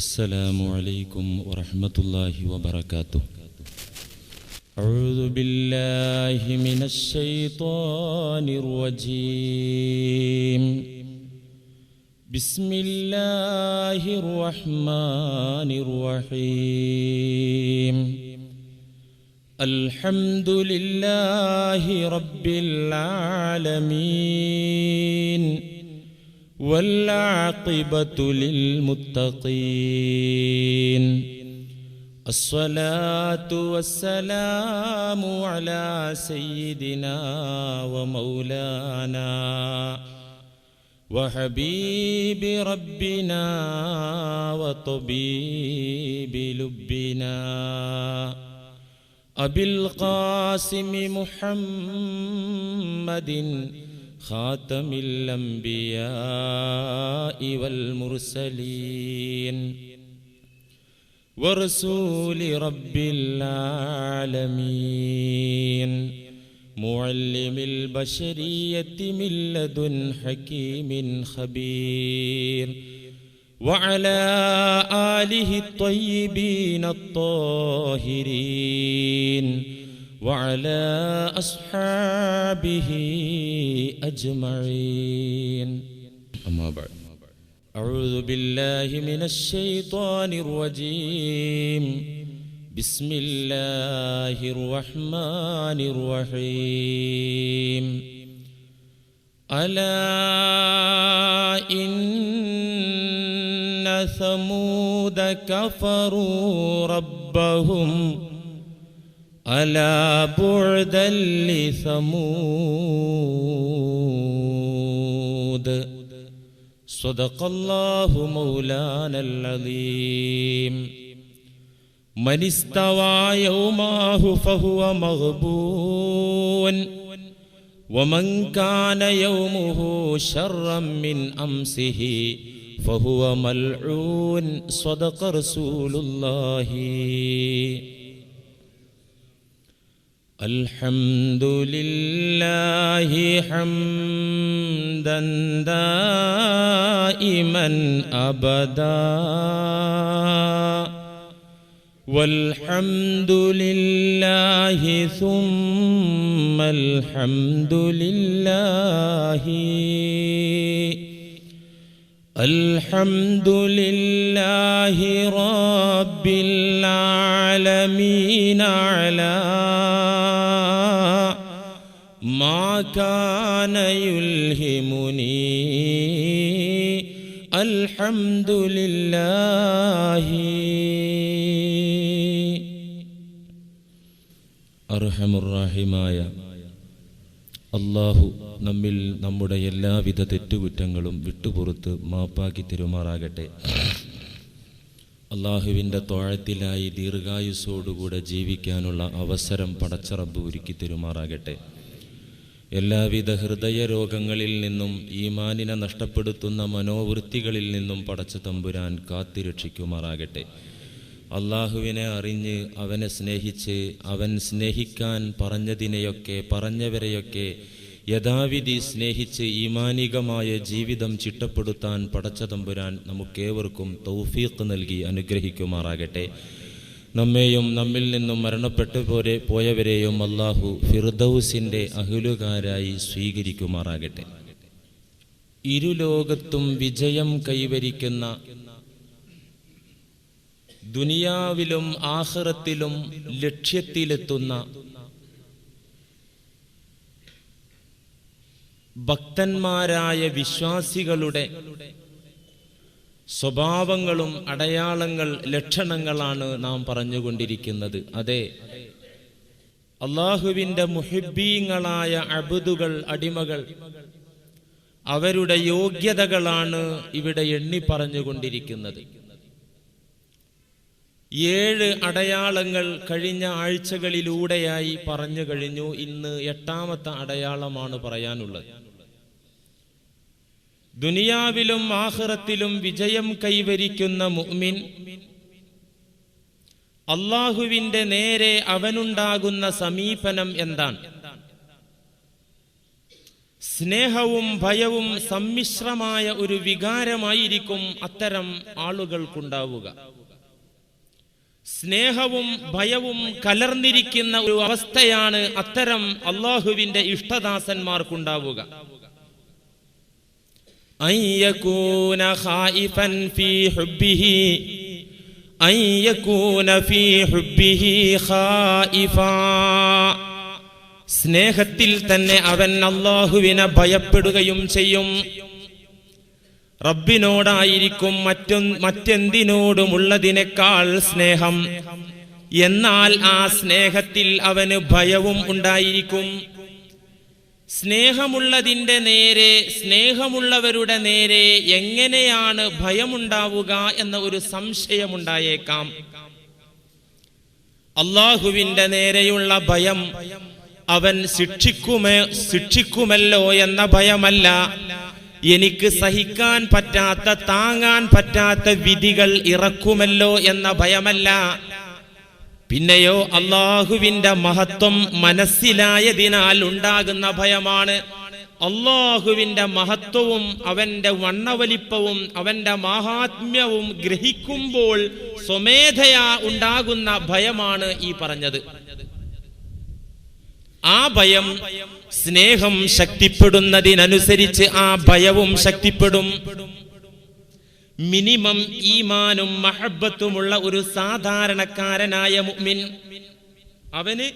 السلام عليكم ورحمة الله وبركاته. أعوذ بالله من الشيطان الرجيم. بسم الله الرحمن الرحيم. الحمد لله رب العالمين والعاقبة للمتقين. الصلاة والسلام على سيدنا ومولانا وحبيب ربنا وطبيب لبنا أبي القاسم محمد خاتم الأنبياء والمرسلين ورسول رب العالمين معلم البشرية من لدن حكيم خبير وعلى آله الطيبين الطاهرين وعلى أصحابه أجمعين. أما بعد، أعوذ بالله من الشيطان الرجيم. بسم الله الرحمن الرحيم. ألا إن ثمود كفروا ربهم ألا بعدا لثمود. صدق الله مولانا العظيم. من استوى يومه فهو مغبون ومن كان يومه شرا من أمسه فهو ملعون. صدق رسول الله. الحمد لله حمدا دائما أبدا والحمد لله ثم الحمد لله. الحمد لله رب العالمين على ما كان يلهمني. الحمد لله. അർഹമുർറഹീമായ അല്ലാഹു നമ്മിൽ നമ്മുടെ എല്ലാവിധ തെറ്റുകുറ്റങ്ങളും വിട്ടുപുറത്ത് മാപ്പാക്കി തരുമാറാകട്ടെ. അള്ളാഹുവിൻ്റെ ത്വഅത്തിലായി ദീർഘായുസ്സോടുകൂടെ ജീവിക്കാനുള്ള അവസരം പടച്ച റബ്ബ് ഒരുക്കി തരുമാറാകട്ടെ. എല്ലാവിധ ഹൃദയ രോഗങ്ങളിൽ നിന്നും ഈമാനിനെ നഷ്ടപ്പെടുത്തുന്ന മനോവൃത്തികളിൽ നിന്നും പടച്ച തമ്പുരാൻ കാത്തിരക്ഷിക്കുമാറാകട്ടെ. അള്ളാഹുവിനെ അറിഞ്ഞ് അവനെ സ്നേഹിച്ച് അവൻ സ്നേഹിക്കാൻ പറഞ്ഞതിനെയൊക്കെ പറഞ്ഞവരെയൊക്കെ യഥാവിധി സ്നേഹിച്ച് ഈമാനികമായ ജീവിതം ചിട്ടപ്പെടുത്താൻ പടച്ച തമ്പുരാൻ നമുക്കേവർക്കും തൗഫീഖ് നൽകി അനുഗ്രഹിക്കുമാറാകട്ടെ. നമ്മെയും നമ്മിൽ നിന്നും മരണപ്പെട്ടു പോയവരെയും അള്ളാഹു ഫിർദൗസിൻ്റെ അഹ്ലുകാരായി സ്വീകരിക്കുമാറാകട്ടെ. ഇരുലോകത്തും വിജയം കൈവരിക്കുന്ന, ദുനിയാവിലും ആഖിറത്തിലും ലക്ഷ്യത്തിലെത്തുന്ന ഭക്തന്മാരായ വിശ്വാസികളുടെ സ്വഭാവങ്ങളും അടയാളങ്ങൾ, ലക്ഷണങ്ങളാണ് നാം പറഞ്ഞുകൊണ്ടിരിക്കുന്നത്. അതെ, അള്ളാഹുവിൻ്റെ മുഹിബ്ബീങ്ങളായ അബ്ദുകൾ, അടിമകൾ, അവരുടെ യോഗ്യതകളാണ് ഇവിടെ എണ്ണി പറഞ്ഞുകൊണ്ടിരിക്കുന്നത്. 7 അടയാളങ്ങൾ കഴിഞ്ഞ ആഴ്ചകളിലൂടെയായി പറഞ്ഞു കഴിഞ്ഞു. ഇന്ന് 8ാമത്തെ അടയാളമാണ് പറയാനുള്ളത്. ദുനിയാവിലും ആഖിറത്തിലും വിജയം കൈവരിക്കുന്ന മുഅ്മിൻ അല്ലാഹുവിൻ്റെ നേരെ അവനുണ്ടാകുന്ന സമീപനം എന്താണ്? സ്നേഹവും ഭയവും സമ്മിശ്രമായ ഒരു വികാരമായിരിക്കും അത്തരം ആളുകൾക്കുണ്ടാവുക. സ്നേഹവും ഭയവും കലർന്നിരിക്കുന്ന ഒരു അവസ്ഥയാണ് അത്തരം അല്ലാഹുവിന്റെ ഇഷ്ടദാസന്മാർക്കുണ്ടാവുക. അയ്യകൂന ഖായിഫൻ ഫീ ഹുബ്ബിഹി അയ്യകൂന ഫീ ഹുബ്ബിഹി ഖായിഫാ. സ്നേഹത്തിൽ തന്നെ അവൻ അല്ലാഹുവിനെ ഭയപ്പെടുകയും ചെയ്യും. റബ്ബിനോടായിരിക്കും മറ്റെന്തിനോടുമുള്ളതിനേക്കാൾ സ്നേഹം. എന്നാൽ ആ സ്നേഹത്തിൽ അവന് ഭയവും ഉണ്ടായിരിക്കും. സ്നേഹമുള്ളതിൻ്റെ നേരെ, സ്നേഹമുള്ളവരുടെ നേരെ എങ്ങനെയാണ് ഭയമുണ്ടാവുക എന്ന ഒരു സംശയമുണ്ടായേക്കാം. അല്ലാഹുവിന്റെ നേരെയുള്ള ഭയം അവൻ ശിക്ഷിക്കുമല്ലോ എന്ന ഭയമല്ല, എനിക്ക് സഹിക്കാൻ പറ്റാത്ത, താങ്ങാൻ പറ്റാത്ത വിധികൾ ഇറക്കുമല്ലോ എന്ന ഭയമല്ല. പിന്നെയോ അല്ലാഹുവിന്റെ മഹത്വം മനസ്സിലായതിനാൽ ഉണ്ടാകുന്ന ഭയമാണ്. അല്ലാഹുവിന്റെ മഹത്വവും അവന്റെ വണ്ണവലിപ്പവും അവന്റെ മാഹാത്മ്യവും ഗ്രഹിക്കുമ്പോൾ സ്വമേധയാ ഉണ്ടാകുന്ന ഭയമാണ് ഈ പറഞ്ഞത്. ആ ഭയം സ്നേഹം ശക്തിപ്പെടുന്നതിനനുസരിച്ച് ആ ഭയവും ശക്തിപ്പെടും. മിനിമം ഈമാനും മഹബ്ബത്തുമുള്ള ഒരു സാധാരണക്കാരനായ മുഅ്മിൻ, അവന്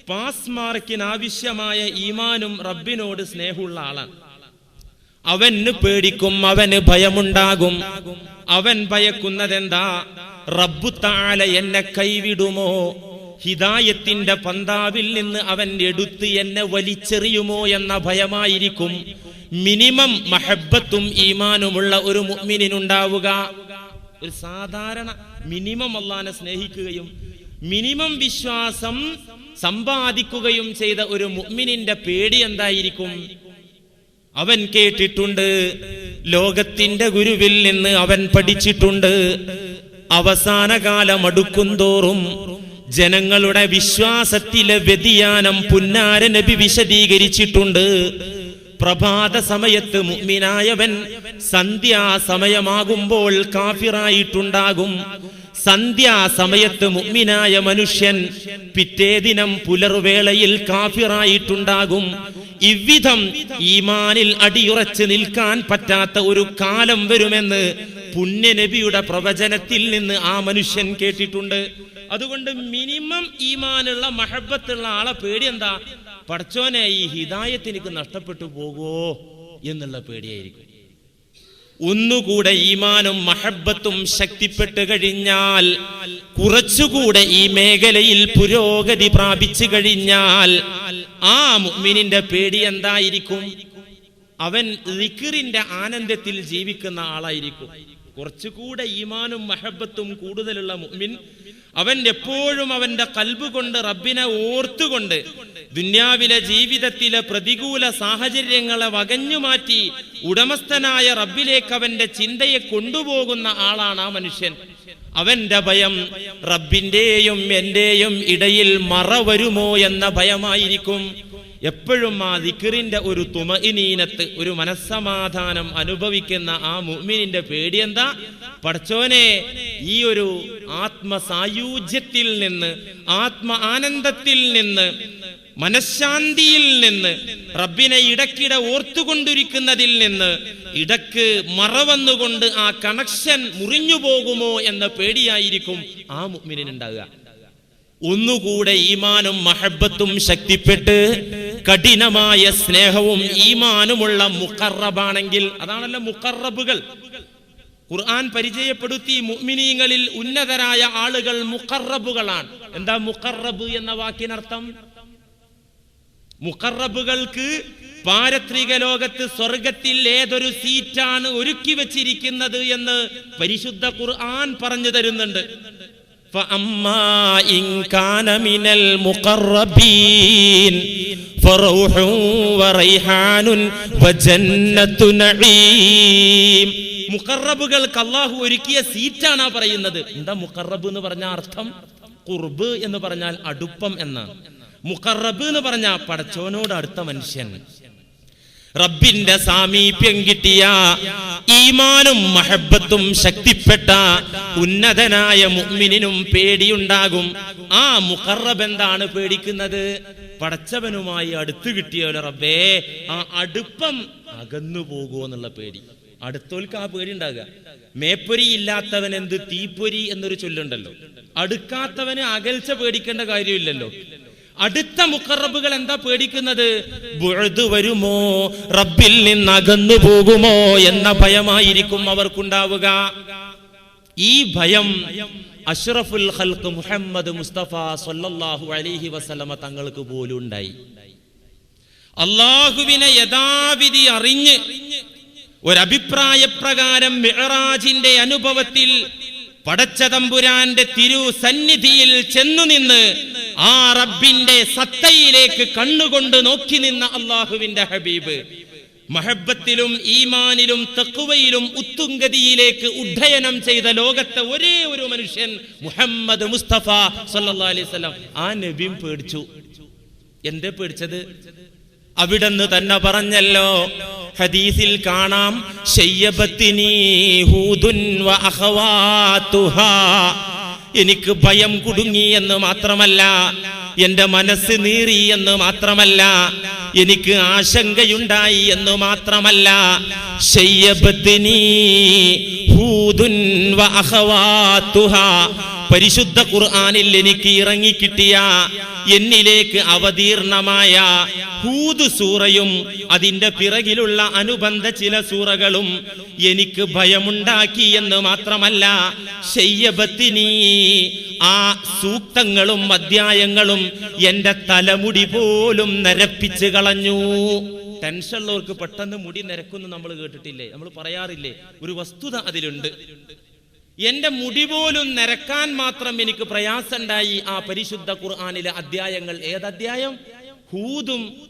പാസ് മാർക്കിന് ആവശ്യമായ ഈമാനും റബ്ബിനോട് സ്നേഹമുള്ള ആളാണ്. അവന് പേടിക്കും, അവന് ഭയമുണ്ടാകും. അവൻ ഭയക്കുന്നതെന്താ? റബ്ബു തആല എന്നെ കൈവിടുമോ, ഹിദായത്തിന്റെ പന്താവിൽ നിന്ന് അവൻ എടുത്ത് എന്നെ വലിച്ചെറിയുമോ എന്ന ഭയമായിരിക്കും മിനിമം മഹബ്ബത്തും ഈമാനുമുള്ള ഒരു മുഅ്മിനിനുണ്ടാവുക. ഒരു സാധാരണ മിനിമം അല്ലാഹുവിനെ സ്നേഹിക്കുകയും മിനിമം വിശ്വാസം സമ്പാദിക്കുകയും ചെയ്ത ഒരു മുഅ്മിനിന്റെ പേടി എന്തായിരിക്കും? അവൻ കേട്ടിട്ടുണ്ട്, ലോകത്തിന്റെ ഗുരുവിൽ നിന്ന് അവൻ പഠിച്ചിട്ടുണ്ട്, അവസാന കാലം അടുക്കുന്തോറും ജനങ്ങളുടെ വിശ്വാസത്തിലെ വ്യതിയാനം പുന്നാര നബി വിശദീകരിച്ചിട്ടുണ്ട്. പ്രഭാത സമയത്ത് മുഅ്മിനായവൻ സന്ധ്യാസമയമാകുമ്പോൾ കാഫിറായിട്ടുണ്ടാകും. സന്ധ്യാസമയത്ത് മുഅ്മിനായ മനുഷ്യൻ പിറ്റേ ദിനം പുലർവേളയിൽ കാഫിറായിട്ടുണ്ടാകും. ഇவ்விധം ഈമാനിൽ അടിയുറച്ച് നിൽക്കാൻ പറ്റാത്ത ഒരു കാലം വരുമെന്ന് പുണ്യനബിയുടെ പ്രവചനത്തിൽ നിന്ന് ആ മനുഷ്യൻ കേട്ടിട്ടുണ്ട്. അതുകൊണ്ട് മിനിമം ഈമാനുള്ള മഹബ്ബത്തുള്ള ആളെ പേടി എന്താ? പടച്ചോനെ, ഈ ഹിദായത്ത് എനിക്ക് നഷ്ടപ്പെട്ടു പോകുമോ എന്നുള്ള പേടിയായിരിക്കും. ഒന്നുകൂടെ ഈമാനും മഹബ്ബത്തും ശക്തിപ്പെട്ട് കഴിഞ്ഞാൽ, കുറച്ചുകൂടെ ഈ മേഖലയിൽ പുരോഗതി പ്രാപിച്ചു കഴിഞ്ഞാൽ ആ മുഅ്മിനിന്റെ പേടി എന്തായിരിക്കും? അവൻ ദിക്റിന്റെ ആനന്ദത്തിൽ ജീവിക്കുന്ന ആളായിരിക്കും. കുറച്ചുകൂടെ ഈമാനും മഹബ്ബത്തും കൂടുതലുള്ള മുഅ്മിൻ, അവൻ എപ്പോഴും അവന്റെ ഖൽബ് കൊണ്ട് റബ്ബിനെ ഓർത്തുകൊണ്ട് ദുന്യാവിലെ ജീവിതത്തിലെ പ്രതികൂല സാഹചര്യങ്ങളെ വകഞ്ഞുമാറ്റി ഉടമസ്ഥനായ റബ്ബിലേക്ക് അവന്റെ ചിന്തയെ കൊണ്ടുപോകുന്ന ആളാണ് ആ മനുഷ്യൻ. അവന്റെ ഭയം റബ്ബിന്റെയും എന്റെയും ഇടയിൽ മറ വരുമോ എന്ന ഭയമായിരിക്കും. എപ്പോഴും ആ ദിക്റിന്റെ ഒരു തുമഇനീനത്ത്, ഒരു മനസ്സമാധാനം അനുഭവിക്കുന്ന ആ മുഅ്മിനിന്റെ പേടി എന്താ? പടച്ചോനെ, ഈ ഒരു ആത്മസായുജ്യത്തിൽ നിന്ന്, ആത്മ ആനന്ദത്തിൽ നിന്ന്, മനഃശാന്തിയിൽ നിന്ന്, റബ്ബിനെ ഇടയ്ക്കിടെ ഓർത്തുകൊണ്ടിരിക്കുന്നതിൽ നിന്ന് ഇടക്ക് മറവന്നുകൊണ്ട് ആ കണക്ഷൻ മുറിഞ്ഞു പോകുമോ എന്ന പേടിയായിരിക്കും ആ മുഅ്മിനിനുണ്ടാകുക. ഒന്നുകൂടെ ഈമാനും മഹബ്ബത്തും ശക്തിപ്പെട്ട് കഠിനമായ സ്നേഹവും ഈമാനുമുള്ള മുഖറബാണെങ്കിൽ, അതാണല്ലോ മുഖറബുകൾ. ഖുർആൻ പരിചയപ്പെടുത്തി മുഅ്മിനീങ്ങളിൽ ഉന്നതരായ ആളുകൾ മുഖറബുകളാണ്. എന്താ മുഖറബ് എന്ന വാക്കിനർത്ഥം? മുഖറബുകൾക്ക് പാരത്രിക ലോകത്ത് സ്വർഗത്തിൽ ഏതൊരു സീറ്റാണ് ഒരുക്കി വെച്ചിരിക്കുന്നത് എന്ന് പരിശുദ്ധ ഖുർആൻ പറഞ്ഞു തരുന്നുണ്ട്. فأما إن كان من المقربين فروح وريحان وجنة نعيم. മുഖറബുകൾക്ക് അല്ലാഹു ഒരുക്കിയ സീറ്റാണ് പറയുന്നത്. എന്താ മുഖറബ് എന്ന് പറഞ്ഞ അർത്ഥം? ഖുർബ് എന്ന് പറഞ്ഞാൽ അടുപ്പം എന്നാണ്. മുഖറബ് എന്ന് പറഞ്ഞാൽ പടച്ചോനോട് അടുത്ത മനുഷ്യൻ. റബ്ബിന്റെ സാമീപ്യം കിട്ടിയ, ഈമാനും മഹബത്തും ശക്തിപ്പെട്ട ഉന്നതനായ മുഅ്മിനിനും പേടിയുണ്ടാകും. ആ മുഖറബ് എന്താണ് പേടിക്കുന്നത്? പടച്ചവനുമായി അടുത്ത് കിട്ടിയല്ലോ റബ്ബേ, ആ അടുപ്പം അകന്നു പോകുമോ എന്നുള്ള പേടി. അടുത്തോൽക്ക് ആ പേടി ഉണ്ടാകുക. മേപ്പൊരി ഇല്ലാത്തവൻ എന്ത് തീപ്പൊരി എന്നൊരു ചൊല്ലുണ്ടല്ലോ. അടുക്കാത്തവന് അകൽച്ച പേടിക്കേണ്ട കാര്യമില്ലല്ലോ. അടുത്ത മുഖറബുകൾ എന്താ പേടിക്കുന്നത്? ബുഅദ് വരുമോ, റബ്ബിൽ നിന്ന് അകന്നു പോകുമോ എന്ന ഭയമായിരിക്കും അവർക്കുണ്ടാവുക. ഈ ഭയം അഷ്റഫുൽ ഖൽഖ് മുഹമ്മദ് മുസ്തഫ സല്ലല്ലാഹു അലൈഹി വസല്ലമ തങ്ങൾക്ക് പോലും ഉണ്ടായി. അല്ലാഹുവിനെ യഥാവിധി അറിഞ്ഞ് ഒരഭിപ്രായ പ്രകാരം മിഅ്റാജിന്റെ അനുഭവത്തിൽ പടച്ചതമ്പുരാന്റെ തിരു സന്നിധിയിൽ ചെന്നു നിന്ന് ആ റബ്ബിന്റെ സത്തയിലേക്ക് കണ്ണുകൊണ്ട് നോക്കി നിന്ന അല്ലാഹുവിന്റെ ഹബീബ് മഹബത്തിലും ഈമാനിലും തഖ്വയിലും ഉത്തുംഗതിയിലേക്ക് ഉഡ്ഡയനം ചെയ്ത ലോകത്തെ ഒരേ ഒരു മനുഷ്യൻ മുഹമ്മദ് മുസ്തഫ സല്ലല്ലാഹു അലൈഹി വസല്ലം. ആ നബിയും പേടിച്ചു. എന്തേ പേടിച്ചത്? അവിടുന്ന് തന്നെ പറഞ്ഞല്ലോ, ഹദീസിൽ കാണാം, ശയ്യബത്തിനി ഹൂദുൻ വ അഖവാതുഹാ. എനിക്ക് ഭയം കുടുങ്ങി എന്ന് മാത്രമല്ല, എന്റെ മനസ്സ് നീറി എന്ന് മാത്രമല്ല, എനിക്ക് ആശങ്കയുണ്ടായി എന്ന് മാത്രമല്ല, ശയ്യബത്തിനി ഹൂദുൻ വ അഖവാതുഹാ. പരിശുദ്ധ ഖുർആനിൽ എനിക്ക് ഇറങ്ങിക്കിട്ടിയ, എന്നിലേക്ക് അവതീർണമായ ഹൂദ് സൂറയും അതിന്റെ പിറകിലുള്ള അനുബന്ധ ചില സൂറകളും എനിക്ക് ഭയമുണ്ടാക്കി എന്ന് മാത്രമല്ല, ശയ്യബത്തിനി, ആ സൂക്തങ്ങളും അധ്യായങ്ങളും എന്റെ തലമുടി പോലും നരപ്പിച്ച് കളഞ്ഞു. ടെൻഷനുള്ളവർക്ക് പെട്ടെന്ന് മുടി നരക്കുന്നു നമ്മൾ കേട്ടിട്ടില്ലേ? നമ്മൾ പറയാറില്ലേ? ഒരു വസ്തുത അതിലുണ്ട്. എന്റെ മുടി പോലും നരക്കാൻ മാത്രം എനിക്ക് പ്രയാസമുണ്ടായി ആ പരിശുദ്ധ ഖുർആനിലെ അധ്യായങ്ങൾ. ഏതധ്യായം?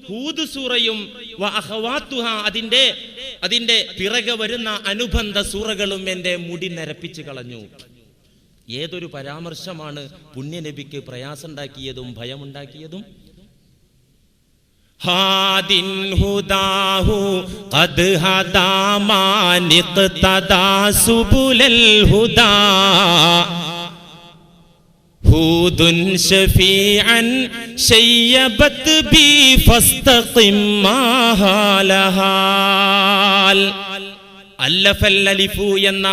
ഹൂദ് സൂറയും വ അഖവാതുഹാ, അതിന്റെ പിറകെ വരുന്ന അനുബന്ധ സൂറകളും എന്റെ മുടി നരപ്പിച്ചു കളഞ്ഞു. ഏതൊരു പരാമർശമാണ് പുണ്യനബിക്ക് പ്രയാസമുണ്ടാക്കിയതും ഭയമുണ്ടാക്കിയതും? ഹാദിൻ ഹുദാഹു ഖദ് ഹദാ മാനിഖ്തദാ സുബുലൽ ഹുദാ ഹൂദുൻ ശഫീഅൻ ശയ്യബത് ബി ഫസ്തഖിം മാഹാലഹാൽ. അല്ലഫൽ അലിഫു എന്ന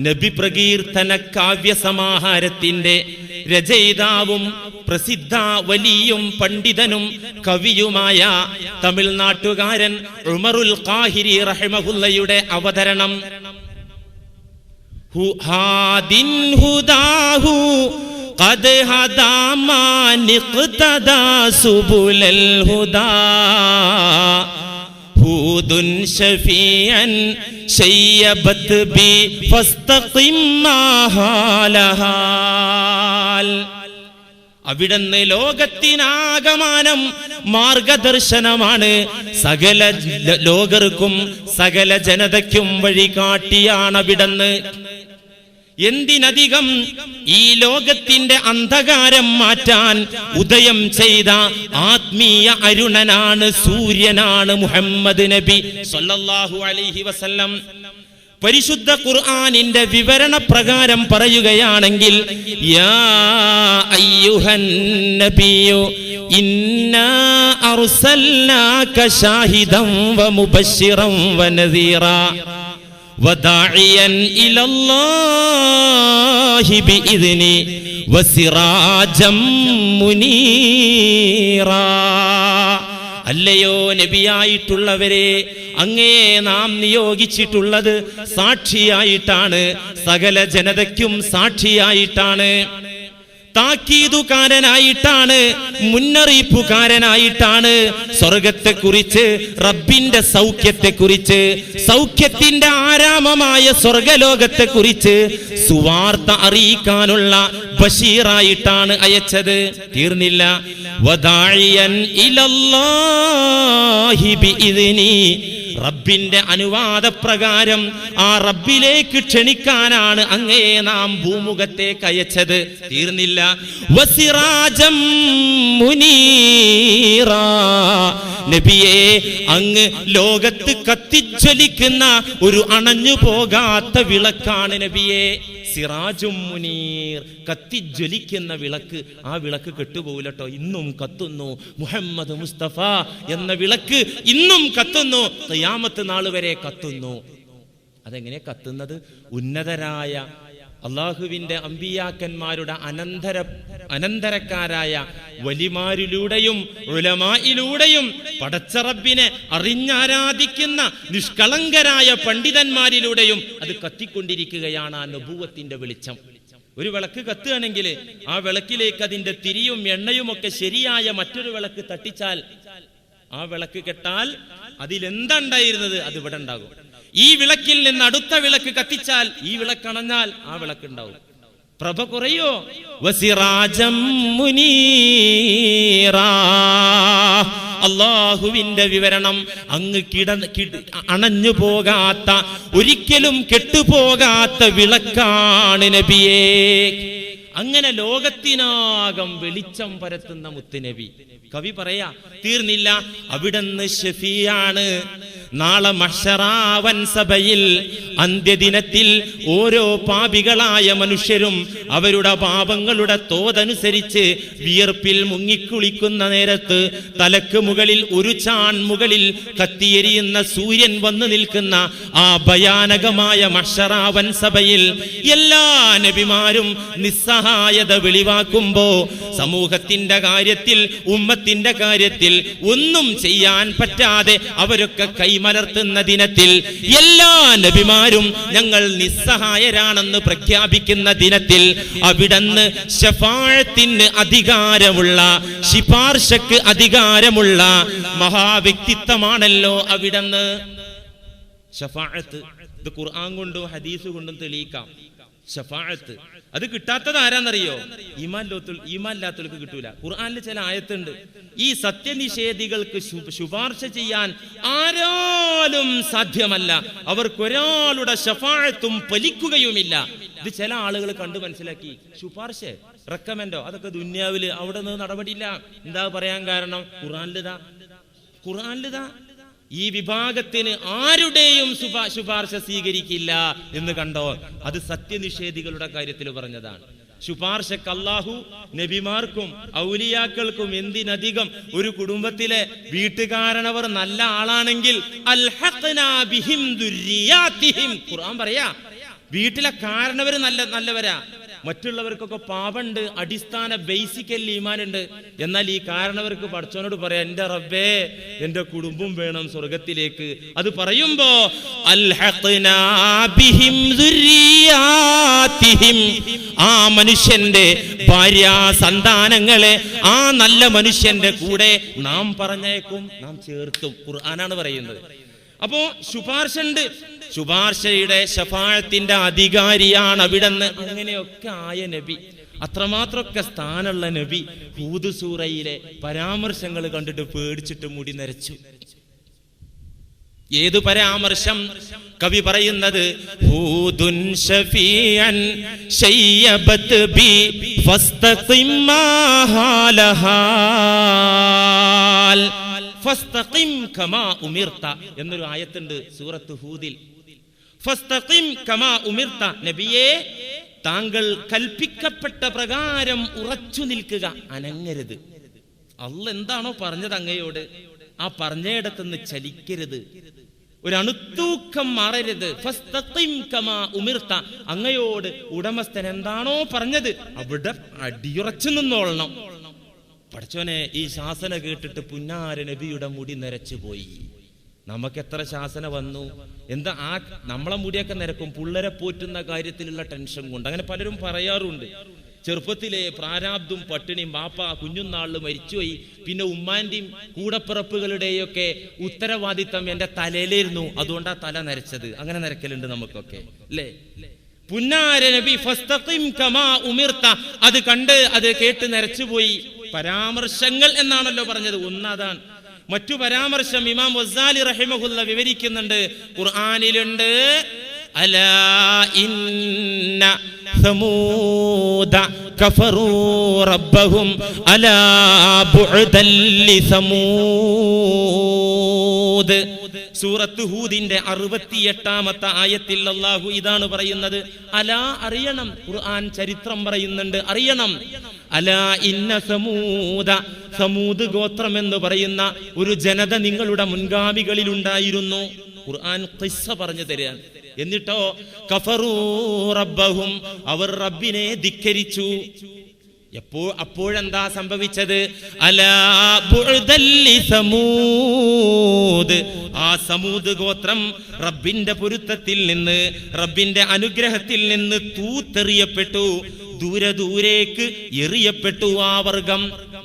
നബി പ്രകീർത്തന കാവ്യ സമാഹാരത്തിന്റെ രചയിതാവും പ്രസിദ്ധ വലിയും പണ്ഡിതനും കവിയുമായ തമിഴ്നാട്ടുകാരൻ ഉമറുൽ ഖാഹിരി റഹിമഹുല്ലയുടെ അവതരണം. ഹാദിൻ ഹുദാഹു ഖദ് ഹദാ മാനിഖ്തദാ സുബുലൽ ഹുദാ ഹൂദുൻ ശഫീഅൻ ശയ്യബത് ബി ഫസ്തഖിം മാഹാലഹാൽ. അവിടുന്ന് ലോകത്തിനാകമാനം മാർഗദർശനമാണ്. സകല ലോകർക്കും സകല ജനതയ്ക്കും വഴികാട്ടിയാണ് അവിടുന്ന്. എന്തിനധികം ഈ ലോകത്തിന്റെ അന്ധകാരം മാറ്റാൻ ഉദയം ചെയ്ത ആത്മീയ അരുണനാണ്, സൂര്യനാണ് മുഹമ്മദ് നബി സല്ലല്ലാഹു അലൈഹി വസല്ലം. പരിശുദ്ധ ഖുർആനിന്റെ വിവരണ പ്രകാരം പറയുകയാണെങ്കിൽ, യാ അയ്യുഹൻ നബിയു ഇന്നാ അർസൽനാക ഷാഹിദൻ വ മുബശ്ശിറൻ വ നദീറാ വദാഇയൻ ഇലല്ലാഹി ബിഇദ്നി വസിറാജം മുനീറാ. അല്ലയോ നബിയായിട്ടുള്ളവരെ, അങ്ങേ നാം നിയോഗിച്ചിട്ടുള്ളത് സാക്ഷിയായിട്ടാണ്, സകല ജനതയ്ക്കും സാക്ഷിയായിട്ടാണ്, താക്കീതുകാരനായിട്ടാണ്, മുന്നറിയിപ്പുകാരനായിട്ടാണ്. സ്വർഗത്തെക്കുറിച്ച്, റബ്ബിന്റെ സൗഖ്യത്തെക്കുറിച്ച്, സൗഖ്യത്തിന്റെ ആരാമമായ സ്വർഗലോകത്തെക്കുറിച്ച് സുവാർത്ത അറിയിക്കാനുള്ള ബഷീറായിട്ടാണ് അയച്ചത്. തീർന്നില്ല, വദാഇയൻ ഇലല്ലാഹി ബിഇദ്നി, റബ്ബിന്റെ അനുവാദപ്രകാരം ആ റബ്ബിലേക്ക് ക്ഷണിക്കാനാണ് അങ്ങയെ നാം ഭൂമുഖത്തേക്ക് അയച്ചത്. തീർന്നില്ല, വസിറാജം മുനീറാ, നബിയെ അങ്ങ് ലോകത്ത് കത്തിജ്വലിക്കുന്ന ഒരു അണഞ്ഞു പോകാത്ത വിളക്കാണ് നബിയെ. സിറാജും മുനീർ, കത്തിജ്വലിക്കുന്ന വിളക്ക്. ആ വിളക്ക് കെട്ടുപോകില്ലട്ടോ, ഇന്നും കത്തുന്നു. മുഹമ്മദ് മുസ്തഫ എന്ന വിളക്ക് ഇന്നും കത്തുന്നു, ഖിയാമത്ത് നാൾ വരെ കത്തുന്നു. അതെങ്ങനെ കത്തുന്നത്? ഉന്നതരായ അള്ളാഹുവിന്റെ അമ്പിയാക്കന്മാരുടെ അനന്തരക്കാരായ വലിമാരിലൂടെയും ഉലമായിലൂടെയും പടച്ച റബ്ബിനെ അറിഞ്ഞാരാധിക്കുന്ന നിഷ്കളങ്കരായ പണ്ഡിതന്മാരിലൂടെയും അത് കത്തിക്കൊണ്ടിരിക്കുകയാണ് ആ നബുവത്തിന്റെ വെളിച്ചം. ഒരു വിളക്ക് കത്തുകയാണെങ്കിൽ ആ വിളക്കിലേക്ക് അതിന്റെ തിരിയും എണ്ണയും ഒക്കെ ശരിയായ മറ്റൊരു വിളക്ക് തട്ടിച്ചാൽ, ആ വിളക്ക് കെട്ടാൽ അതിലെന്തുണ്ടായിരുന്നത് അത് ഇവിടെ ഉണ്ടാകും. ഈ വിളക്കിൽ നിന്ന് അടുത്ത വിളക്ക് കത്തിച്ചാൽ ഈ വിളക്കണഞ്ഞാൽ ആ വിളക്ക് ഉണ്ടാവും. പ്രഭ കുറയോ? വസിറാജം മുനീറാ, അല്ലാഹുവിന്റെ വിവരണം. അങ്ങ് അണഞ്ഞു പോകാത്ത, ഒരിക്കലും കെട്ടുപോകാത്ത വിളക്കാണ് നബിയേ. അങ്ങനെ ലോകത്തിനാകം വെളിച്ചം പരത്തുന്ന മുത്തുനബി. കവി പറയാ തീർന്നില്ല, അവിടുന്ന് ഷഫീആണ്. നാളെ മഹ്ശറാവൻ സഭയിൽ അന്ത്യദിനത്തിൽ ഓരോ പാപികളായ മനുഷ്യരും അവരുടെ പാപങ്ങളുടെ തോതനുസരിച്ച് വിയർപ്പിൽ മുങ്ങിക്കുളിക്കുന്ന നേരത്ത് തലക്ക് മുകളിൽ ഒരു ചാൺ മുകളിൽ കത്തിയെരിയുന്ന സൂര്യൻ വന്നു നിൽക്കുന്ന ആ ഭയാനകമായ മഹ്ശറാവൻ സഭയിൽ എല്ലാ നബിമാരും നിസ്സഹായത വെളിവാക്കുമ്പോ സമൂഹത്തിന്റെ കാര്യത്തിൽ, ഉമ്മത്തിന്റെ കാര്യത്തിൽ ഒന്നും ചെയ്യാൻ പറ്റാതെ അവരൊക്കെ കൈമലർത്തുന്ന ദിനത്തിൽ എല്ലാ നബിമാരും ഞങ്ങൾ നിസ്സഹായരാണെന്ന് പ്രഖ്യാപിക്കുന്ന ദിനത്തിൽ അവിടുന്ന് ശഫാഅത്തിന് അധികാരമുള്ള, ശിപാർശക്ക് അധികാരമുള്ള മഹാവ്യക്തിത്വമാണല്ലോ അവിടുന്ന്. ശഫാഅത്ത് ഇത് ഖുർആൻ കൊണ്ടും ഹദീസ് കൊണ്ടും തെളിയിക്കാം. ശഫാഅത്ത് അത് കിട്ടാത്തത് ആരാന്നറിയോ? ഈമാനില്ലാത്തവർക്ക് കിട്ടൂല. ഖുർആനിൽ ചില ആയത്തുണ്ട്, ഈ സത്യനിഷേധികൾക്ക് ശുപാർശ ചെയ്യാൻ ആരാലും സാധ്യമല്ല, അവർക്കൊരാളുടെ ശഫാഅത്തും ഫലിക്കുകയുമില്ല. ഇത് ചില ആളുകൾ കണ്ടു മനസ്സിലാക്കി. ശുപാർശ, റെക്കമെൻഡോ, അതൊക്കെ ദുന്യാവില് അവിടെ നിന്ന് നടപടിയില്ല. എന്താ പറയാൻ കാരണം? ഖുർആനിലിതാ ഈ വിഭാഗത്തിന് ആരുടെയും ശുപാർശ സ്വീകരിക്കില്ല എന്ന് കണ്ടോ? അത് സത്യനിഷേധികളുടെ കാര്യത്തിൽ പറഞ്ഞതാണ്. ശുപാർശക്ക് അല്ലാഹു നബിമാർക്കും ഔലിയാക്കൾക്കും എന്തിനധികം ഒരു കുടുംബത്തിലെ വീട്ടുകാരനവർ നല്ല ആളാണെങ്കിൽ അൽഹഖ്നാ ബിഹിം ദുർരിയാതിഹിം, ഖുർആൻ പറയാ വീട്ടിലെ കാരണവർ നല്ലവരാ. മറ്റുള്ളവർക്കൊക്കെ പാപമുണ്ട്, അടിസ്ഥാന ബേസിക്കൽ ഈമാനുണ്ട്. എന്നാൽ ഈ കാരണവർക്ക് പടച്ചവനോട് പറയാം, എന്റെ റബ്ബേ എന്റെ കുടുംബം വേണം സ്വർഗത്തിലേക്ക്. അത് പറയുമ്പോ അൽഹഖ്നാ ബിഹിം ദുർരിയാതിഹിം, ആ മനുഷ്യന്റെ ഭാര്യ സന്താനങ്ങളെ ആ നല്ല മനുഷ്യന്റെ കൂടെ നാം പറഞ്ഞേക്കും, നാം ചേർത്തും. ഖുർആനാണ് പറയുന്നത്. അപ്പോ ശുപാർശ ഉണ്ട്, ശുപാർശയുടെ ശഫാഅത്തിന്റെ അധികാരിയാണ് അവിടുന്ന്. അങ്ങനെയൊക്കെ ആയ നബി, അത്രമാത്രമൊക്കെ സ്ഥാനമുള്ള നബി ഹൂദ് സൂറയിലെ പരാമർശങ്ങൾ കണ്ടിട്ട് പേടിച്ചിട്ട് മുടി നരച്ചു. ഏതു പരാമർശം? കവി പറയുന്നത് ഹൂദുൻ ശഫീഅൻ ശയ്യബത് ബി ഫസ്തഖിം മാഹാലഹാൽ ഫസ്തഖിം കമാ ഉമിർത എന്നൊരു ആയത്തുണ്ട് സൂറത്ത് ഹൂദിൽ. ഫസ്തഖിം കമാ ഉമിർത, നബിയേ താങ്കൾ കൽപ്പിക്കപ്പെട്ട പ്രകാരം ഉറച്ചു നിൽക്കുക, അനങ്ങരുത്. അല്ലാഹ് എന്താണോ പറഞ്ഞത് അങ്ങയോട്, ആ പറഞ്ഞയിടത്തുനിന്ന് ചലിക്കരുത്, ഒരു അണുത്തൂക്കം മാറരുത്. ഫസ്തഖിം കമാ ഉമിർത, അങ്ങയോട് ഉടമസ്ഥൻ എന്താണോ പറഞ്ഞത് അവിടെ അടിയുറച്ചു നിന്നോളണം. പഠിച്ചോനെ, ഈ ശാസന കേട്ടിട്ട് പുന്നാര നബിയുടെ മുടി നരച്ചു പോയി. നമുക്ക് എത്ര ശാസന വന്നു, എന്താ ആ നമ്മളെ മുടിയൊക്കെ നിരക്കും പിള്ളേരെ പോറ്റുന്ന കാര്യത്തിലുള്ള ടെൻഷൻ കൊണ്ട്. അങ്ങനെ പലരും പറയാറുണ്ട്, ചെറുപ്പത്തിലെ പ്രാരാബ്ദും പട്ടിണിയും, ബാപ്പ കുഞ്ഞുനാളിൽ മരിച്ചുപോയി, പിന്നെ ഉമ്മാന്റെയും കൂടപ്പിറപ്പുകളുടെയൊക്കെ ഉത്തരവാദിത്തം എന്റെ തലയിലിരുന്നു, അതുകൊണ്ടാ തല നരച്ചത്. അങ്ങനെ നരക്കലുണ്ട് നമുക്കൊക്കെ, അല്ലേ? പുന്നാര നബി ഫസ്തഖിം കമാ ഉമിർത, അത് കണ്ട് അത് കേട്ട് നരച്ചുപോയി. പരാമർശങ്ങൾ എന്നാണല്ലോ പറഞ്ഞത്, ഒന്നതാണ്. മറ്റു പരാമർശം ഇമാം ഗസാലി റഹിമഹുല്ല വിവരിക്കുന്നുണ്ട്. ഖുർആനിലുണ്ട്, അലാ ഇന്ന സമൂദ കഫറൂ റബ്ബഹും അലാ ബുഅദൻ ലിസമൂദ്. സൂറത്ത് ഹൂദിന്റെ 68-ാമത്തെ ആയത്തിൽ അല്ലാഹു ഇതാണ് പറയുന്നത്. അലാ, അറിയണം, ഖുർആൻ ചരിത്രം പറയുന്നുണ്ട്, അറിയണം. അലാ ഇന്ന സമൂദ, സമൂദ് ഗോത്രം എന്ന് പറയുന്ന ഒരു ജനത നിങ്ങളുടെ മുൻഗാമികളിൽ ഉണ്ടായിരുന്നു. ഖുർആൻ ഖിസ്സ പറഞ്ഞു തരാൻ. എന്നിട്ടോ കഫറൂ റബ്ബഹും, അവർ റബ്ബിനെ ധിക്കരിച്ചു. അപ്പോഴെന്താ സംഭവിച്ചത്? അലാ ബുഅദൻ ലിസമൂദ്, ആ സമൂദ് ഗോത്രം റബ്ബിന്റെ പൊരുത്തത്തിൽ നിന്ന്, റബ്ബിന്റെ അനുഗ്രഹത്തിൽ നിന്ന് തൂത്തെറിയപ്പെട്ടു, ദൂരെ ദൂരേക്ക് എറിയപ്പെട്ടു. ആ വർഗം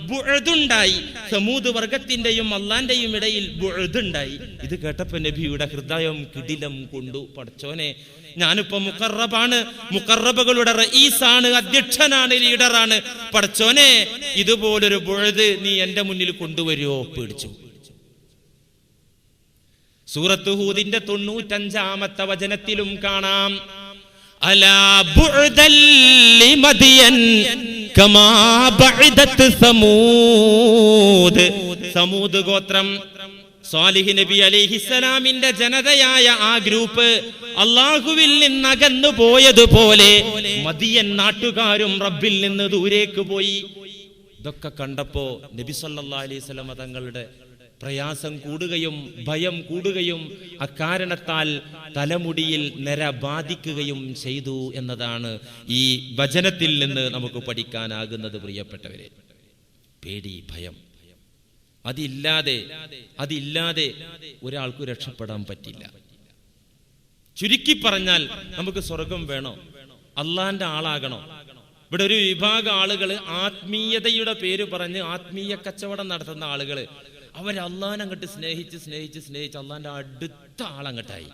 ബുഅദുണ്ടായി. സമൂദ് വർഗത്തിന്റെയും അള്ളാന്റെയും ഇടയിൽ ബുഅദുണ്ടായി. ഇത് കേട്ടപ്പോ നബിയുടെ ഹൃദയം കിടിലം കൊണ്ടു. പടച്ചോനെ, ഞാനിപ്പോ മുഖറബാണ്, മുഖറബകളുടെ റഈസാണ്, അധ്യക്ഷനാണ്, ലീഡറാണ്. പടച്ചോനെ, ഇതുപോലൊരു ബുഅദ് നീ എന്റെ മുന്നിൽ കൊണ്ടുവരുമോ? പേടിച്ചു. സൂറത്ത് ഹൂദിന്റെ 95-ാമത്തെ വചനത്തിലും കാണാം, അലാ ബുഅദൻ ലിമദിയൻ കമാ ബഅദത് സമൂദ്. സമൂദ് ഗോത്രം സ്വാലിഹ് നബി അലൈഹിസ്സലാമിന്റെ ജനതയായ ആ ഗ്രൂപ്പ് അല്ലാഹുവിൽ നിന്ന് അകന്നു പോയതുപോലെ മദിയൻ നാട്ടുകാരും റബ്ബിൽ നിന്ന് ദൂരേക്ക് പോയി. ഇതൊക്കെ കണ്ടപ്പോ നബി സല്ലല്ലാഹു അലൈഹി വസല്ലം തങ്ങളുടെ പ്രയാസം കൂടുകയും ഭയം കൂടുകയും അക്കാരണത്താൽ തലമുടിയിൽ നര ബാധിക്കുകയും ചെയ്തു എന്നതാണ് ഈ വചനത്തിൽ നിന്ന് നമുക്ക് പഠിക്കാനാകുന്നത്. പ്രിയപ്പെട്ടവരെ, പേടി, ഭയം, അതില്ലാതെ ഒരാൾക്ക് രക്ഷപ്പെടാൻ പറ്റില്ല. ചുരുക്കി പറഞ്ഞാൽ നമുക്ക് സ്വർഗം വേണോ? അള്ളാന്റെ ആളാകണോ? ഇവിടെ ഒരു വിഭാഗം ആളുകൾ ആത്മീയതയുടെ പേര് പറഞ്ഞ് ആത്മീയ കച്ചവടം നടത്തുന്ന ആളുകൾ, അവർ അള്ളാനെ അങ്ങോട്ട് സ്നേഹിച്ച് അള്ളാന്റെ അടുത്ത ആളങ്ങട്ടായി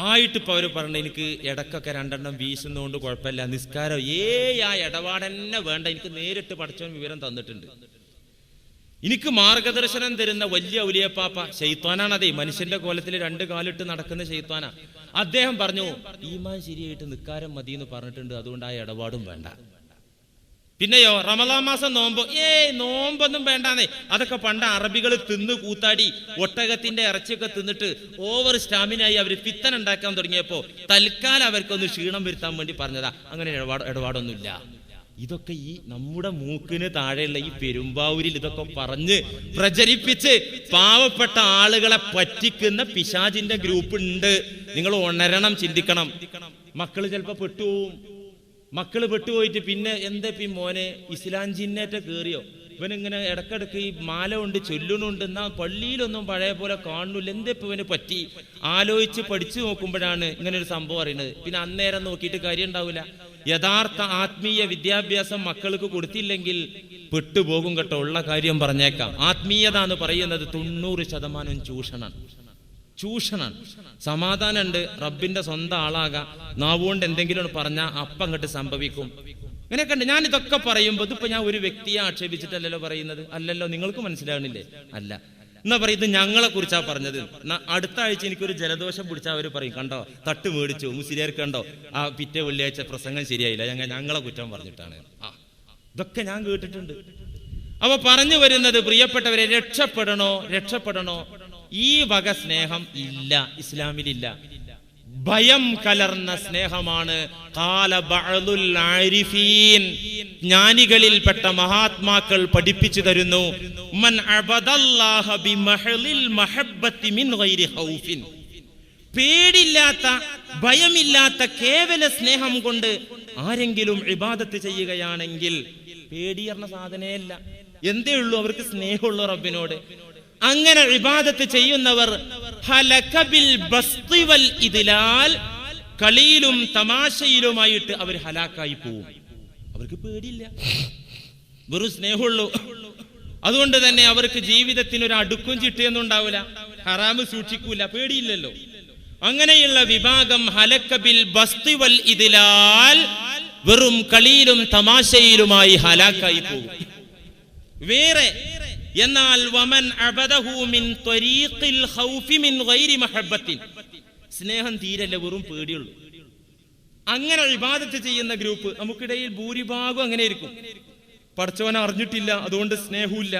ആയിട്ട്. ഇപ്പൊ അവര് പറഞ്ഞ, എനിക്ക് ഇടക്കൊക്കെ 2 വീശുന്നതുകൊണ്ട് കുഴപ്പമില്ല, നിസ്കാരം ആ ഇടപാടെന്നെ വേണ്ട, എനിക്ക് നേരിട്ട് പഠിച്ചവൻ വിവരം തന്നിട്ടുണ്ട്, എനിക്ക് മാർഗദർശനം തരുന്ന വലിയ ഔലിയപ്പാപ്പ ശൈത്താനാണ്. അതേ മനുഷ്യന്റെ കോലത്തിൽ 2 കാലിട്ട് നടക്കുന്ന ശൈത്താനാ. അദ്ദേഹം പറഞ്ഞു, ഈമാൻ ശരിയായിട്ട് നിസ്കാരം മതി എന്ന് പറഞ്ഞിട്ടുണ്ട്, അതുകൊണ്ട് ആ ഇടപാടും വേണ്ട. പിന്നെയോ റമളാൻ മാസം നോമ്പൊന്നും വേണ്ടാന്നേ. അതൊക്കെ പണ്ട് അറബികൾ തിന്ന് കൂത്താടി ഒട്ടകത്തിന്റെ ഇറച്ചിയൊക്കെ തിന്നിട്ട് ഓവർ സ്റ്റാമിനായി അവർ പിത്തൻ ഉണ്ടാക്കാൻ തുടങ്ങിയപ്പോ തൽക്കാലം അവർക്കൊന്ന് ക്ഷീണം വരുത്താൻ വേണ്ടി പറഞ്ഞതാ. അങ്ങനെ ഇടപാടൊന്നുമില്ല. ഇതൊക്കെ ഈ നമ്മുടെ മൂക്കിന് താഴെയുള്ള ഈ പെരുമ്പാവൂരിൽ ഇതൊക്കെ പറഞ്ഞ് പ്രചരിപ്പിച്ച് പാവപ്പെട്ട ആളുകളെ പറ്റിക്കുന്ന പിശാചിന്റെ ഗ്രൂപ്പ് ഉണ്ട്. നിങ്ങൾ ഉണരണം, ചിന്തിക്കണം. മക്കള് ചിലപ്പോ പെട്ടുപോയിട്ട് പിന്നെ എന്താ മോനെ ഇസ്ലാം ജിന്നേറ്റ കേറിയോ? ഇവനിങ്ങനെ ഇടക്കിടക്ക് ഈ മാല കൊണ്ട് ചൊല്ലുന്നുണ്ട്, എന്നാ പള്ളിയിലൊന്നും പഴയ പോലെ കാണുന്നില്ല, എന്താ ഇപ്പൊ ഇവന് പറ്റി? ആലോചിച്ച് പഠിച്ചു നോക്കുമ്പോഴാണ് ഇങ്ങനെ ഒരു സംഭവം അറിയുന്നത്. പിന്നെ അന്നേരം നോക്കിയിട്ട് കാര്യം ഉണ്ടാവില്ല. യഥാർത്ഥ ആത്മീയ വിദ്യാഭ്യാസം മക്കൾക്ക് കൊടുത്തില്ലെങ്കിൽ പെട്ടുപോകും കേട്ടോ. ഉള്ള കാര്യം പറഞ്ഞേക്കാം. ആത്മീയത എന്ന് പറയുന്നത് 90% ചൂഷണാണ്. സമാധാനം ഉണ്ട്, റബ്ബിന്റെ സ്വന്തം ആളാകാം, നാവുകൊണ്ട് എന്തെങ്കിലും പറഞ്ഞാൽ അപ്പം അങ്ങോട്ട് സംഭവിക്കും. ഇങ്ങനെയൊക്കെ ഉണ്ട്. ഞാൻ ഇതൊക്കെ പറയുമ്പോൾ ഇതിപ്പോ ഞാൻ ഒരു വ്യക്തിയെ ആക്ഷേപിച്ചിട്ടല്ലല്ലോ പറയുന്നത്. അല്ലല്ലോ, നിങ്ങൾക്ക് മനസ്സിലാവണില്ലേ? അല്ല. എന്നാ പറയുന്നത് ഞങ്ങളെ കുറിച്ചാ പറഞ്ഞത്. അടുത്ത ആഴ്ച എനിക്കൊരു ജലദോഷം പിടിച്ചാൽ അവർ പറയും, കണ്ടോ തട്ട് മേടിച്ചു മുസ്ലിയാർക്ക്, കണ്ടോ ആ പിറ്റേ വെള്ളിയാഴ്ച പ്രസംഗം ശരിയായില്ല, ഞങ്ങളെ കുറ്റം പറഞ്ഞിട്ടാണ്. ഇതൊക്കെ ഞാൻ കേട്ടിട്ടുണ്ട്. അപ്പൊ പറഞ്ഞു വരുന്നത്, പ്രിയപ്പെട്ടവരെ, രക്ഷപ്പെടണോ? ഈ വക സ്നേഹം ഇല്ല, ഇസ്ലാമിലില്ല. ഭയം കലർന്ന സ്നേഹമാണ്. ഖാല ബഅദുൽ ആരിഫീൻ, ജ്ഞാനികളിൽപ്പെട്ട മഹാത്മാക്കൾ പഠിപ്പിച്ചു തരുന്നു, മൻ അബദല്ലാഹ ബിമഹലിൽ മഹബ്ബത്തി മിൻ ഗൈരി ഖൗഫിൻ, പേടില്ലാത്ത ഭയമില്ലാത്ത കേവല സ്നേഹം കൊണ്ട് ആരെങ്കിലും ഇബാദത്ത് ചെയ്യുകയാണെങ്കിൽ, പേടിയറിഞ്ഞ സാധനയല്ല, എന്തേ ഉള്ളൂ അവർക്ക് സ്നേഹമുള്ള റബ്ബിനോട്. അങ്ങനെ ഇബാദത്ത് ചെയ്യുന്നവർ ഹലക ബിൽ ബസ്തി വൽ ഇദ്ലാൽ, കളിയിലും തമാശയിലുമായിട്ട് അവർ ഹലാക്കായി പോവും. അവർക്ക് പേടിയില്ല, വെറും സ്നേഹമുള്ളൂ. അതുകൊണ്ട് തന്നെ അവർക്ക് ജീവിതത്തിന് ഒരു അടുക്കും ചിട്ടയൊന്നും ഉണ്ടാവില്ല, ഹറാമ് സൂക്ഷിക്കൂല, പേടിയില്ലല്ലോ. അങ്ങനെയുള്ള വിഭാഗം ഹലക ബിൽ ബസ്തി വൽ ഇദ്ലാൽ, വെറും കളിയിലും തമാശയിലുമായി ഹലാക്കായി പോകും. വേറെ എന്നാൽ വമൻ അബദഹു മിൻ ത്വരീഖിൽ ഖൗഫി മിൻ ഗൈരി മഹബ്ബത്തിൻ, സ്നേഹം തീരല്ല, വെറും പേടിയുള്ളൂ. അങ്ങനെ ഇബാദത്ത് ചെയ്യുന്ന ഗ്രൂപ്പ് നമുക്കിടയിൽ ഭൂരിഭാഗം അങ്ങനെ ഇരിക്കും. പടച്ചവനെ അറിഞ്ഞിട്ടില്ല, അതുകൊണ്ട് സ്നേഹമില്ല.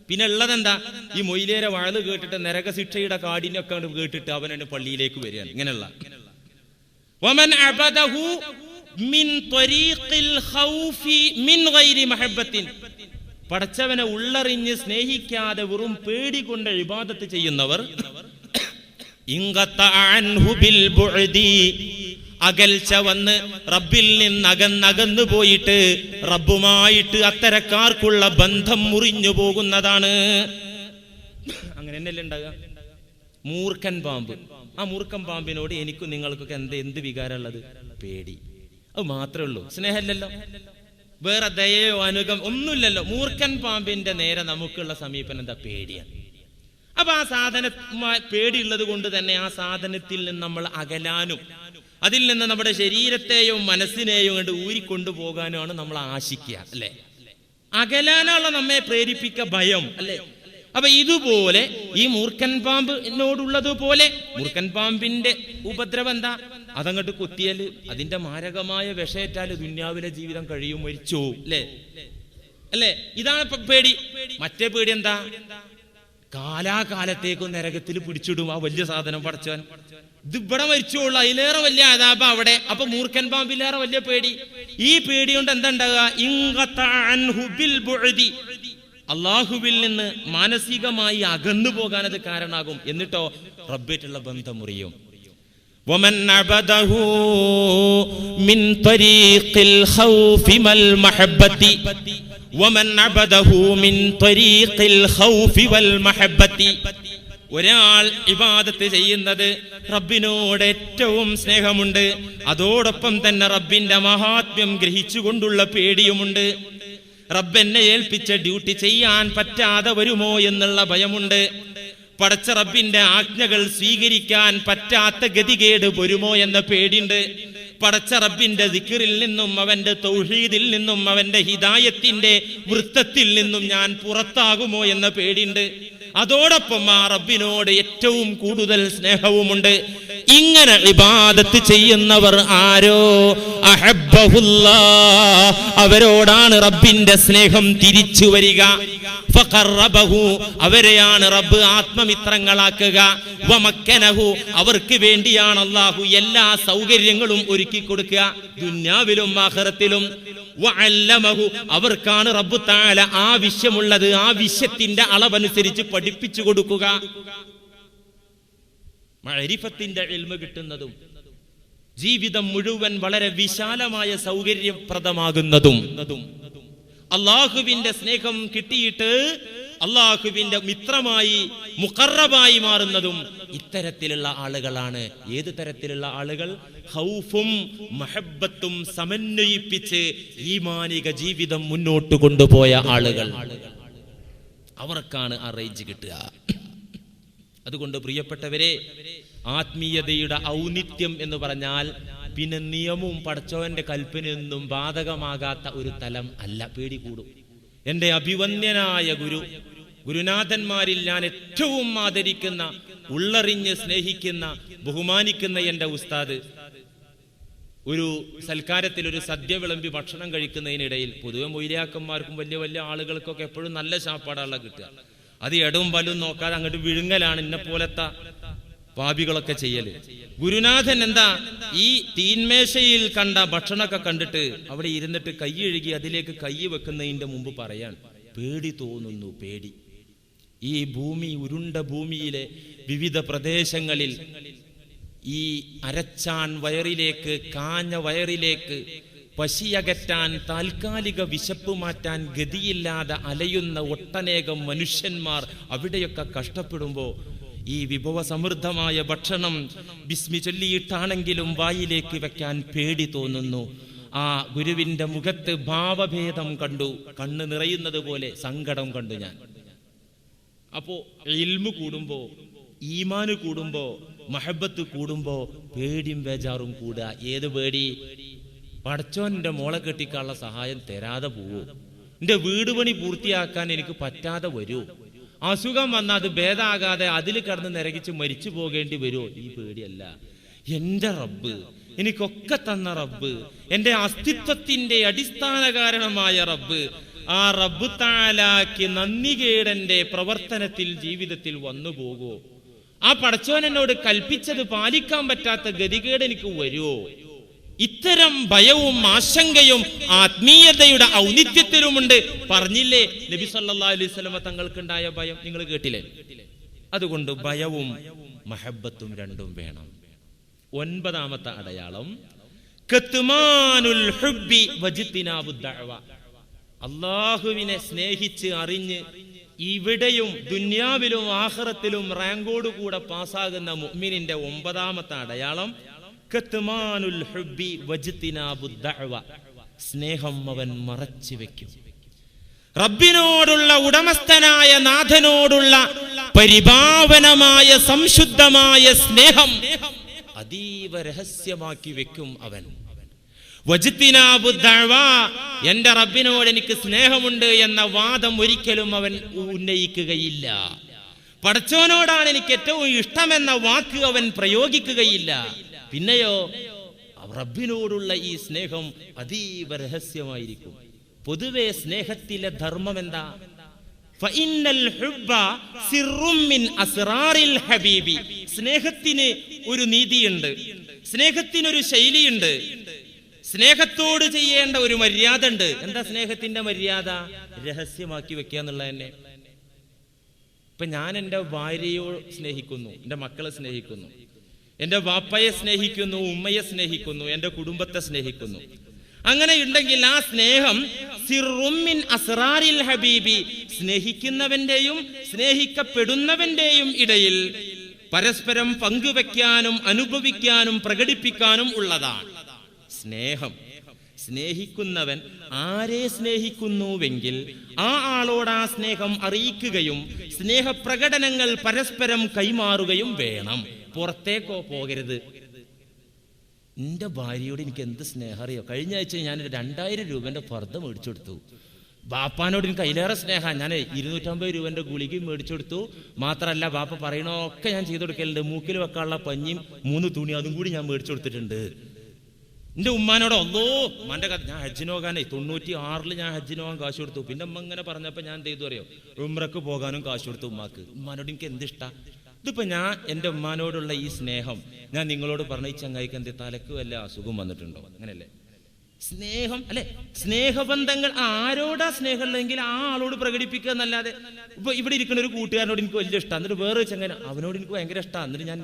പിന്നെ ഉള്ളതെന്താ? ഈ മൊയിലേരെ വഴല് കേട്ടിട്ട് നരകശിക്ഷയുടെ കാഠിന്യൊക്കെ കേട്ടിട്ട് അവനെ പള്ളിയിലേക്ക് വരികയാണ്. ഇങ്ങനെയുള്ള വമൻ അബദഹു മിൻ ത്വരീഖിൽ ഖൗഫി മിൻ ഗൈരി മഹബ്ബത്തിൻ, പടച്ചവനെ ഉള്ളറിഞ്ഞ് സ്നേഹിക്കാതെ വെറും പേടി കൊണ്ട് ഇബാദത്ത് ചെയ്യുന്നവർ അകൽച്ച വന്ന് റബ്ബിൽ നിന്ന് അകന്നകന്നു പോയിട്ട് റബ്ബുമായിട്ട് അത്തരക്കാർക്കുള്ള ബന്ധം മുറിഞ്ഞു പോകുന്നതാണ്. അങ്ങനെ തന്നെയല്ലേ ഉണ്ടാകുക? മൂർഖൻ പാമ്പ്, ആ മൂർഖൻ പാമ്പിനോട് എനിക്കും നിങ്ങൾക്കൊക്കെ എന്ത് വികാരമുള്ളത്? പേടി. അത് മാത്രമേ ഉള്ളൂ, സ്നേഹമല്ലല്ലോ, വേറെ ദയയോ അനുകം ഒന്നുമില്ലല്ലോ. മൂർഖൻ പാമ്പിന്റെ നേരെ നമുക്കുള്ള സമീപനം എന്താ? പേടിയാണ്. അപ്പൊ ആ സാധന പേടിയുള്ളത് കൊണ്ട് തന്നെ ആ സാധനത്തിൽ നിന്ന് നമ്മൾ അകലാനും അതിൽ നിന്ന് നമ്മുടെ ശരീരത്തെയും മനസ്സിനെയും കൊണ്ട് ഊരിക്കൊണ്ടുപോകാനുമാണ് നമ്മൾ ആശിക്കുക, അല്ലെ? അകലാനുള്ള നമ്മെ പ്രേരിപ്പിക്ക ഭയം, അല്ലെ? അപ്പൊ ഇതുപോലെ ഈ മൂർഖൻ പാമ്പിനോടുള്ളതുപോലെ മൂർഖൻ പാമ്പിന്റെ ഉപദ്രവം എന്താ? അതങ്ങോട്ട് കുത്തിയാല്, അതിന്റെ മാരകമായ വിഷയേറ്റാല് ദുന്യാവിലെ ജീവിതം കഴിയും, മരിച്ചു, അല്ലേ? ഇതാണ് പേടി. മറ്റേ പേടി എന്താ? കാലാകാലത്തേക്കും നരകത്തിൽ പിടിച്ചിടും ആ വലിയ സാധനം പടച്ചവൻ. ഇത് ഇവിടെ മരിച്ചോളൂ, അതിലേറെ വലിയ അതാപ അവിടെ. അപ്പൊ മൂർഖൻ പാമ്പിലേറെ വലിയ പേടി. ഈ പേടി കൊണ്ട് എന്താ ഉണ്ടാകുക? അള്ളാഹുവിൽ നിന്ന് മാനസികമായി അകന്നു പോകാൻ അത് കാരണമാകും. എന്നിട്ടോ റബ്ബായിട്ടുള്ള ബന്ധം മുറിയും. ومن عبده من طريق الخوف والمحبة ومن عبده من طريق الخوف والمحبة, ഒരാൾ ഇബാദത്ത് ചെയ്യുന്നത് റബ്ബിനോട് ഏറ്റവും സ്നേഹമുണ്ട്, അതോടൊപ്പം തന്നെ റബ്ബിന്റെ മഹാത്മ്യം ഗ്രഹിച്ചുകൊണ്ടുള്ള പേടിയുമുണ്ട്. റബ്ബെന്നെ ഏൽപ്പിച്ച ഡ്യൂട്ടി ചെയ്യാൻ പറ്റാതെ വരുമോ എന്നുള്ള ഭയമുണ്ട്. പടച്ച റബ്ബിന്റെ ആജ്ഞകൾ സ്വീകരിക്കാൻ പറ്റാത്ത ഗതികേട് വരുമോ എന്ന പേടിയുണ്ട്. പടച്ച റബ്ബിന്റെ ദിക്റിൽ നിന്നും അവന്റെ തൗഹീദിൽ നിന്നും അവന്റെ ഹിദായത്തിന്റെ വൃത്തത്തിൽ നിന്നും ഞാൻ പുറത്താകുമോ എന്ന പേടിയുണ്ട്. അതോടൊപ്പം ആ റബ്ബിനോട് ഏറ്റവും കൂടുതൽ സ്നേഹവുമുണ്ട്. ഇങ്ങനെ ഇബാദത്ത് ചെയ്യുന്നവർ ആരോ അഹബ്ബഹുല്ലാഹ്, അവരോടാണ് റബ്ബിന്റെ സ്നേഹം തിരിച്ചു വരിക. ഫഖറബഹു, അവരെയാണ് റബ്ബ് ആത്മമിത്രങ്ങളാക്കുക. വമക്കനഹു, അവർക്ക് വേണ്ടിയാണ് അല്ലാഹു എല്ലാ സൗകര്യങ്ങളും ഒരുക്കി കൊടുക്കുക, ദുന്യാവിലും ആഖിറത്തിലും. വഅല്ലമഹു, അവർക്കാണ് റബ്ബ് തആല ആവശ്യമുള്ളത് ആവശ്യത്തിന്റെ അളവനുസരിച്ച് പഠിപ്പിച്ചു കൊടുക്കുക. മഅരിഫത്തിന്റെ ഇൽമ കിട്ടുന്നതും ജീവിതം മുഴുവൻ വളരെ വിശാലമായ സൗകര്യപ്രദമാകുന്നതും അള്ളാഹുവിന്റെ സ്നേഹം കിട്ടിയിട്ട് അള്ളാഹുവിന്റെ മിത്രമായി മുഖറബായി മാറുന്നതും ഇത്തരത്തിലുള്ള ആളുകളാണ്. ഏത് തരത്തിലുള്ള ആളുകൾ? ഖൗഫും മഹബ്ബത്തും സമന്വയിപ്പിച്ച് ഈമാനിക ജീവിതം മുന്നോട്ട് കൊണ്ടുപോയ ആളുകൾ, അവർക്കാണ് ആ റേഞ്ച് കിട്ടുക. അതുകൊണ്ട് പ്രിയപ്പെട്ടവരെ, ആത്മീയതയുടെ ഔന്നിത്യം എന്ന് പറഞ്ഞാൽ പിന്നെ നിയമവും പടച്ചവന്റെ കൽപ്പനയൊന്നും ബാധകമാകാത്ത ഒരു തലം അല്ല. പേടി കൂടും. എന്റെ അഭിവന്യനായ ഗുരുനാഥന്മാരിൽ ഞാൻ ഏറ്റവും ആദരിക്കുന്ന, ഉള്ളറിഞ്ഞ് സ്നേഹിക്കുന്ന, ബഹുമാനിക്കുന്ന എന്റെ ഉസ്താദ് ഒരു സൽക്കാരത്തിൽ ഒരു സദ്യ വിളമ്പി ഭക്ഷണം കഴിക്കുന്നതിനിടയിൽ, പൊതുവെ മൊയ്ലിയാക്കന്മാർക്കും വലിയ വലിയ ആളുകൾക്കൊക്കെ എപ്പോഴും നല്ല ശാപ്പാടാണല്ലോ കിട്ടുക. അത് ഇടവും പലും നോക്കാതെ അങ്ങോട്ട് വിഴുങ്ങലാണ് ഇന്നെ പോലത്തെ പാപികളൊക്കെ ചെയ്യല്. ഗുരുനാഥൻ എന്താ, ഈ തീന്മേശയിൽ കണ്ട ഭക്ഷണമൊക്കെ കണ്ടിട്ട് അവിടെ ഇരുന്നിട്ട് കൈ എഴുകി അതിലേക്ക് കൈ വെക്കുന്നതിന്റെ മുമ്പ് പറയാൻ പേടി തോന്നുന്നു. പേടി. ഈ ഭൂമി, ഉരുണ്ട ഭൂമിയിലെ വിവിധ പ്രദേശങ്ങളിൽ ഈ അരച്ചാൻ വയറിലേക്ക്, കാഞ്ഞ വയറിലേക്ക് പശിയകറ്റാൻ, താൽക്കാലിക വിശപ്പ് മാറ്റാൻ ഗതിയില്ലാതെ അലയുന്ന ഒട്ടനേകം മനുഷ്യന്മാർ അവിടെയൊക്കെ കഷ്ടപ്പെടുമ്പോൾ ഈ വിഭവസമൃദ്ധമായ ഭക്ഷണം ബിസ്മി ചൊല്ലിയിട്ടാണെങ്കിലും വായിലേക്ക് വെക്കാൻ പേടി തോന്നുന്നു. ആ ഗുരുവിന്റെ മുഖത്ത് ഭാവഭേദം കണ്ടു, കണ്ണ് നിറയുന്നത് പോലെ സങ്കടം കണ്ടു ഞാൻ. അപ്പോ ഇൽമു കൂടുമ്പോ, ഈമാന് കൂടുമ്പോ, മഹബത്ത് കൂടുമ്പോ പേടിയും ബേജാറും കൂടുക. ഏത് പേടി? പടച്ചോന്റെ മോളെ കെട്ടിക്കാനുള്ള സഹായം തരാതെ പോവോ? എൻ്റെ വീട് പണി പൂർത്തിയാക്കാൻ എനിക്ക് പറ്റാതെ വരുമോ? അസുഖം വന്നാൽ അത് ഭേദമാകാതെ അതിൽ കിടന്ന് നിരകിച്ച് മരിച്ചു പോകേണ്ടി വരുമോ? ഈ പേടിയല്ല. എൻ്റെ റബ്ബ്, എനിക്കൊക്കെ തന്ന റബ്ബ്, എൻ്റെ അസ്തിത്വത്തിന്റെ അടിസ്ഥാന കാരണമായ റബ്ബ്, ആ റബ്ബ് തആലാക്ക് നന്ദികേടന്റെ പ്രവർത്തനത്തിൽ ജീവിതത്തിൽ വന്നു പോകുമോ? ആ പടച്ചോൻ എന്നോട് കൽപ്പിച്ചത് പാലിക്കാൻ പറ്റാത്ത ഗതികേട് എനിക്ക് വരുമോ? ഇത്തരം ഭയവും ആശങ്കയും ആത്മീയതയുടെ ഔന്നിത്യത്തിലുമുണ്ട്. പറഞ്ഞില്ലേ നബി സല്ലല്ലാഹു അലൈഹി വസല്ലമ തങ്ങൾക്കുണ്ടായ ഭയം നിങ്ങൾ കേട്ടില്ലേ? അതുകൊണ്ട് ഭയവും മഹബ്ബത്തും രണ്ടും വേണം. 9ാമത്തെ അടയാളം കത്മാനുൽ ഹുബ്ബി വജ്തിനാബുദ് ദഅവ. അല്ലാഹുവിനെ സ്നേഹിച്ച് അറിഞ്ഞ് ഇവിടെയും ദുനിയാവിലും ആഖിറത്തിലും റാങ്കോടുകൂടെ പാസ്സാകുന്ന മുഅ്മിനിന്റെ 9ാമത്തെ അടയാളം കത്മാനുൽ ഹുബ്ബി വജ്തിനാബുദ് ദഅവ. സ്നേഹം അവൻ മറച്ചു വെക്കും. റബ്ബിനോടുള്ള ഉടമസ്ഥനായ നാഥനോടുള്ള പരിപാവനമായ സംശുദ്ധമായ സ്നേഹം അതീവ രഹസ്യമാക്കി വെക്കും അവൻ. വജ്തിനാബുദ് ദഅവ, എന്റെ റബ്ബിനോട് എനിക്ക് സ്നേഹമുണ്ട് എന്ന വാദം ഒരിക്കലും അവൻ ഉന്നയിക്കുകയില്ല. പടച്ചോനോടാണ് എനിക്ക് ഏറ്റവും ഇഷ്ടമെന്ന വാക്ക് അവൻ പ്രയോഗിക്കുകയില്ല. പിന്നെയോ റബ്ബിനോടുള്ള ഈ സ്നേഹം അതീവ രഹസ്യമായിരിക്കും. പൊതുവെ സ്നേഹത്തിലെ ധർമ്മം എന്താ? ഫഇന്നൽ ഹുബ്ബ സിർറും മിൻ അസ്റാറിൽ ഹബീബി. സ്നേഹത്തിന് ഒരു നീതിയുണ്ട്, സ്നേഹത്തിനൊരു ശൈലിയുണ്ട്, സ്നേഹത്തോട് ചെയ്യേണ്ട ഒരു മര്യാദ ഉണ്ട്. എന്താ സ്നേഹത്തിന്റെ മര്യാദ? രഹസ്യമാക്കി വെക്കുക എന്നുള്ളത് തന്നെ. ഇപ്പൊ ഞാൻ എൻ്റെ ഭാര്യയെ സ്നേഹിക്കുന്നു, എൻ്റെ മക്കളെ സ്നേഹിക്കുന്നു, എൻ്റെ വാപ്പയെ സ്നേഹിക്കുന്നു, ഉമ്മയെ സ്നേഹിക്കുന്നു, എൻ്റെ കുടുംബത്തെ സ്നേഹിക്കുന്നു. അങ്ങനെ ഉണ്ടെങ്കിൽ ആ സ്നേഹം സിർറും മിൻ അസ്റാറിൽ ഹബീബി, സ്നേഹിക്കുന്നവന്റെയും സ്നേഹിക്കപ്പെടുന്നവന്റെയും ഇടയിൽ പരസ്പരം പങ്കുവെക്കാനും അനുഭവിക്കാനും പ്രകടിപ്പിക്കാനും ഉള്ളതാണ് സ്നേഹം. സ്നേഹിക്കുന്നവൻ ആരെ സ്നേഹിക്കുന്നുവെങ്കിൽ ആ ആളോട് ആ സ്നേഹം അറിയിക്കുകയും സ്നേഹപ്രകടനങ്ങൾ പരസ്പരം കൈമാറുകയും വേണം. പുറത്തേക്കോ പോകരുത്. എൻ്റെ ഭാര്യയോട് എനിക്ക് എന്ത് സ്നേഹം അറിയോ? കഴിഞ്ഞ ആഴ്ച ഞാൻ 2000 രൂപേൻ്റെ പർദ്ദ മേടിച്ചു കൊടുത്തു. ബാപ്പാനോട് എനിക്ക് അതിലേറെ സ്നേഹം. ഞാൻ 250 രൂപേൻ്റെ ഗുളികയും മേടിച്ചു കൊടുത്തു. മാത്രമല്ല ബാപ്പ പറയണൊക്കെ ഞാൻ ചെയ്തു കൊടുക്കലുണ്ട്. മൂക്കിൽ വെക്കാനുള്ള പഞ്ഞിയും 3 തുണി അതും കൂടി ഞാൻ മേടിച്ചു കൊടുത്തിട്ടുണ്ട്. എൻ്റെ ഉമ്മാനോട് ഒന്നോ ഉമ്മാൻ്റെ കഥ, ഞാൻ ഹജ്ജിന് പോകാനേ 96 ഞാൻ ഹജ്ജിന് പോകാൻ കാശ് കൊടുത്തു. പിന്നെ ഉമ്മ ഇങ്ങനെ പറഞ്ഞപ്പോൾ ഞാൻ എന്ത് ചെയ്തു അറിയോ? ഉംറക്ക് പോകാനും കാശ് കൊടുത്തു ഉമ്മാക്ക്. ഉമ്മാനോട് എനിക്ക് എന്തിഷ്ട. ഇതിപ്പോ ഞാൻ എൻ്റെ ഉമ്മാനോടുള്ള ഈ സ്നേഹം ഞാൻ നിങ്ങളോട് പറഞ്ഞ ഈ ചങ്ങായിക്ക് എന്ത് തലക്ക് വല്ല അസുഖം വന്നിട്ടുണ്ടോ? അങ്ങനെയല്ലേ സ്നേഹം അല്ലെ? സ്നേഹബന്ധങ്ങൾ ആരോടാ സ്നേഹമുള്ളതെങ്കിൽ ആ ആളോട് പ്രകടിപ്പിക്കുക എന്നല്ലാതെ ഇപ്പൊ ഇവിടെ ഇരിക്കുന്ന ഒരു കൂട്ടുകാരനോട് എനിക്ക് വലിയ ഇഷ്ടം, എന്നിട്ട് വേറെ ചങ്ങന അവനോട് എനിക്ക് ഭയങ്കര ഇഷ്ടമാണ്, എന്നിട്ട് ഞാൻ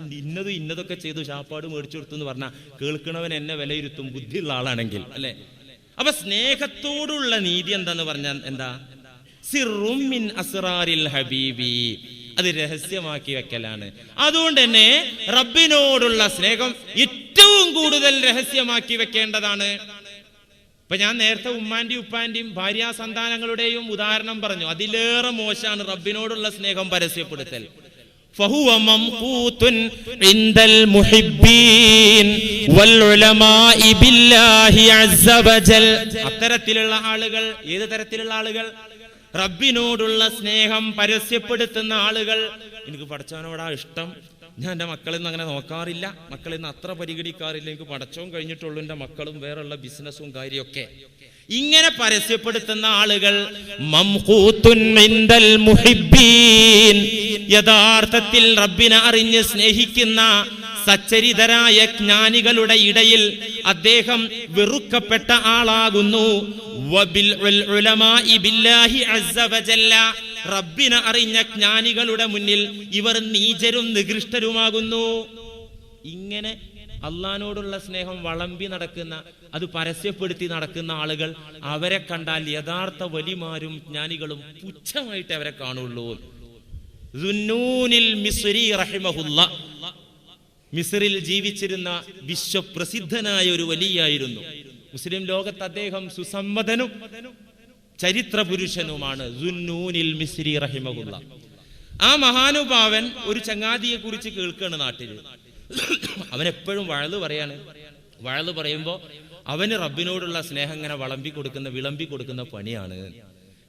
ഇന്നതൊക്കെ ചെയ്തു ഷാപ്പാട് മേടിച്ചു കൊടുത്തു എന്ന് പറഞ്ഞാൽ കേൾക്കണവൻ എന്നെ വിലയിരുത്തും, ബുദ്ധിയുള്ള ആളാണെങ്കിൽ അല്ലെ. അപ്പൊ സ്നേഹത്തോടുള്ള നീതി എന്താന്ന് പറഞ്ഞാൽ എന്താ? സിർറും മിൻ അസ്റാറിൽ ഹബീബി, അത് രഹസ്യമാക്കി വെക്കലാണ്. അതുകൊണ്ട് തന്നെ റബ്ബിനോടുള്ള സ്നേഹം ഏറ്റവും കൂടുതൽ രഹസ്യമാക്കി വെക്കേണ്ടതാണ്. ഇപ്പൊ ഞാൻ നേരത്തെ ഉമ്മാന്റെയും ഉപ്പാന്റെയും ഭാര്യ സന്താനങ്ങളുടെയും ഉദാഹരണം പറഞ്ഞു. അതിലേറെ മോശമാണ് റബ്ബിനോടുള്ള സ്നേഹം പരസ്യപ്പെടുത്തൽ. ഫഹുവ മംഖൂതുൻ ഇൻദൽ മുഹിബ്ബീൻ വൽ ഉലമാഇ ബില്ലാഹി അസ്സ വജൽ. അത്തരത്തിലുള്ള ആളുകൾ, ഏത് തരത്തിലുള്ള ആളുകൾ? റബ്ബിനോടുള്ള സ്നേഹം പരസ്യപ്പെടുത്തുന്ന ആളുകൾ. എനിക്ക് പടച്ചവനോടാ ഇഷ്ടം, ഞാൻ എൻ്റെ മക്കളിൽ നിന്ന് അങ്ങനെ നോക്കാറില്ല, മക്കളിൽ നിന്ന് അത്ര പരിഗണിക്കാറില്ല, എനിക്ക് പടച്ചവും കഴിഞ്ഞിട്ടുള്ളൂ, എൻ്റെ മക്കളും വേറെയുള്ള ബിസിനസ്സും കാര്യമൊക്കെ. ഇങ്ങനെ പരസ്യപ്പെടുത്തുന്ന ആളുകൾ മംഖൂതുൻ ഇൻദൽ മുഹിബ്ബീൻ, യഥാർത്ഥത്തിൽ റബ്ബിനെ അറിഞ്ഞ് സ്നേഹിക്കുന്ന സച്ചരിതരായ ജ്ഞാനികളുടെ ഇടയിൽ അദ്ദേഹം വെറുക്കപ്പെട്ട ആളാകുന്നു. വബിൽ ഉലമാഇ ബില്ലാഹി അസ്സ വജല്ല, റബ്ബിനെ അറിഞ്ഞ ജ്ഞാനികളുടെ മുന്നിൽ ഇവർ നീചരും നികൃഷ്ടരുമാകുന്നു. ഇങ്ങനെ അള്ളാഹിനോടുള്ള സ്നേഹം വളമ്പി നടക്കുന്ന, അത് പരസ്യപ്പെടുത്തി നടക്കുന്ന ആളുകൾ, അവരെ കണ്ടാൽ യഥാർത്ഥ വലിമാരും ജ്ഞാനികളും പുച്ഛമായിട്ട് അവരെ കാണുള്ളൂ. സുന്നൂനിൽ മിസ്രി റഹിമഹുല്ല, മിസ്രിൽ ജീവിച്ചിരുന്ന വിശ്വപ്രസിദ്ധനായ ഒരു വലിയായിരുന്നു. മുസ്ലിം ലോകത്ത് അദ്ദേഹം സുസമ്മതനും ചരിത്ര പുരുഷനുമാണ്. സുന്നൂനിൽ മിസ്രി റഹിമഹുല്ല. ആ മഹാനുഭാവൻ ഒരു ചങ്ങാതിയെ കുറിച്ച് കേൾക്കാണ് നാട്ടിൽ. അവൻ എപ്പോഴും വഴല് പറയാണ്. വഴല് പറയുമ്പോ അവന് റബ്ബിനോടുള്ള സ്നേഹം ഇങ്ങനെ വിളമ്പി കൊടുക്കുന്ന പണിയാണ്.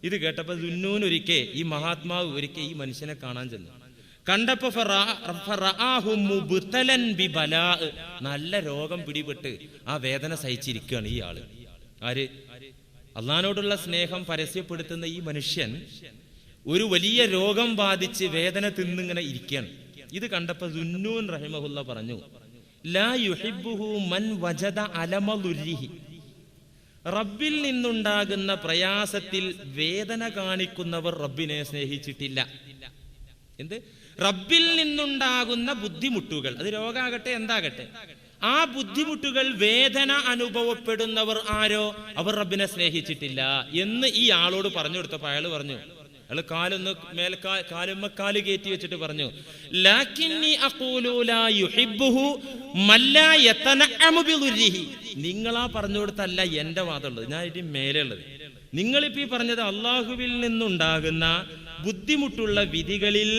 ഇത് കേട്ടപ്പോൾ ദുന്നൂൻ ഒരിക്കൽ ഈ മഹാത്മാവ് ഒരിക്കൽ ഈ മനുഷ്യനെ കാണാൻ ചെന്നു. കണ്ടപ്പോ നല്ല രോഗം പിടിപെട്ട് ആ വേദന സഹിച്ചിരിക്കുകയാണ് ഈ ആള്. ആര്? അള്ളാഹിനോടുള്ള സ്നേഹം പരസ്യപ്പെടുത്തുന്ന ഈ മനുഷ്യൻ ഒരു വലിയ രോഗം ബാധിച്ച് വേദന തിന്നിങ്ങനെ ഇരിക്കുകയാണ്. ഇത് കണ്ടപ്പോ ദുന്നൂൻ റഹിമഹുല്ല പറഞ്ഞു, ലാ യുഹിബ്ബുഹു മൻ വജദ അലമലുരിഹി. റബ്ബിൽ നിന്നുണ്ടാകുന്ന പ്രയാസത്തിൽ വേദന കാണിക്കുന്നവർ റബ്ബിനെ സ്നേഹിച്ചിട്ടില്ല. എന്ത്? റബ്ബിൽ നിന്നുണ്ടാകുന്ന ബുദ്ധിമുട്ടുകൾ, അത് രോഗാകട്ടെ എന്താകട്ടെ, ആ ബുദ്ധിമുട്ടുകൾ വേദന അനുഭവപ്പെടുന്നവർ ആരോ അവർ റബ്ബിനെ സ്നേഹിച്ചിട്ടില്ല എന്ന് ഈ ആളോട് പറഞ്ഞു കൊടുത്തപ്പോൾ അയാൾ പറഞ്ഞു, അയാൾ കാലൊന്ന് കാലുമ്മ കയറ്റി വെച്ചിട്ട് പറഞ്ഞു, ലാകിന്നി അഖൂലു ലാ യുഹിബ്ബുഹു മല്ലാ യതനഅമു ബിദുരിഹി. നിങ്ങളാ പറഞ്ഞു കൊടുത്തല്ല എന്റെ വാദമുള്ളത്, ഞാൻ ഇതിന് മേലെയുള്ളത്. നിങ്ങളിപ്പോ ഈ പറഞ്ഞത് അള്ളാഹുവിൽ നിന്നുണ്ടാകുന്ന ബുദ്ധിമുട്ടുള്ള വിധികളിൽ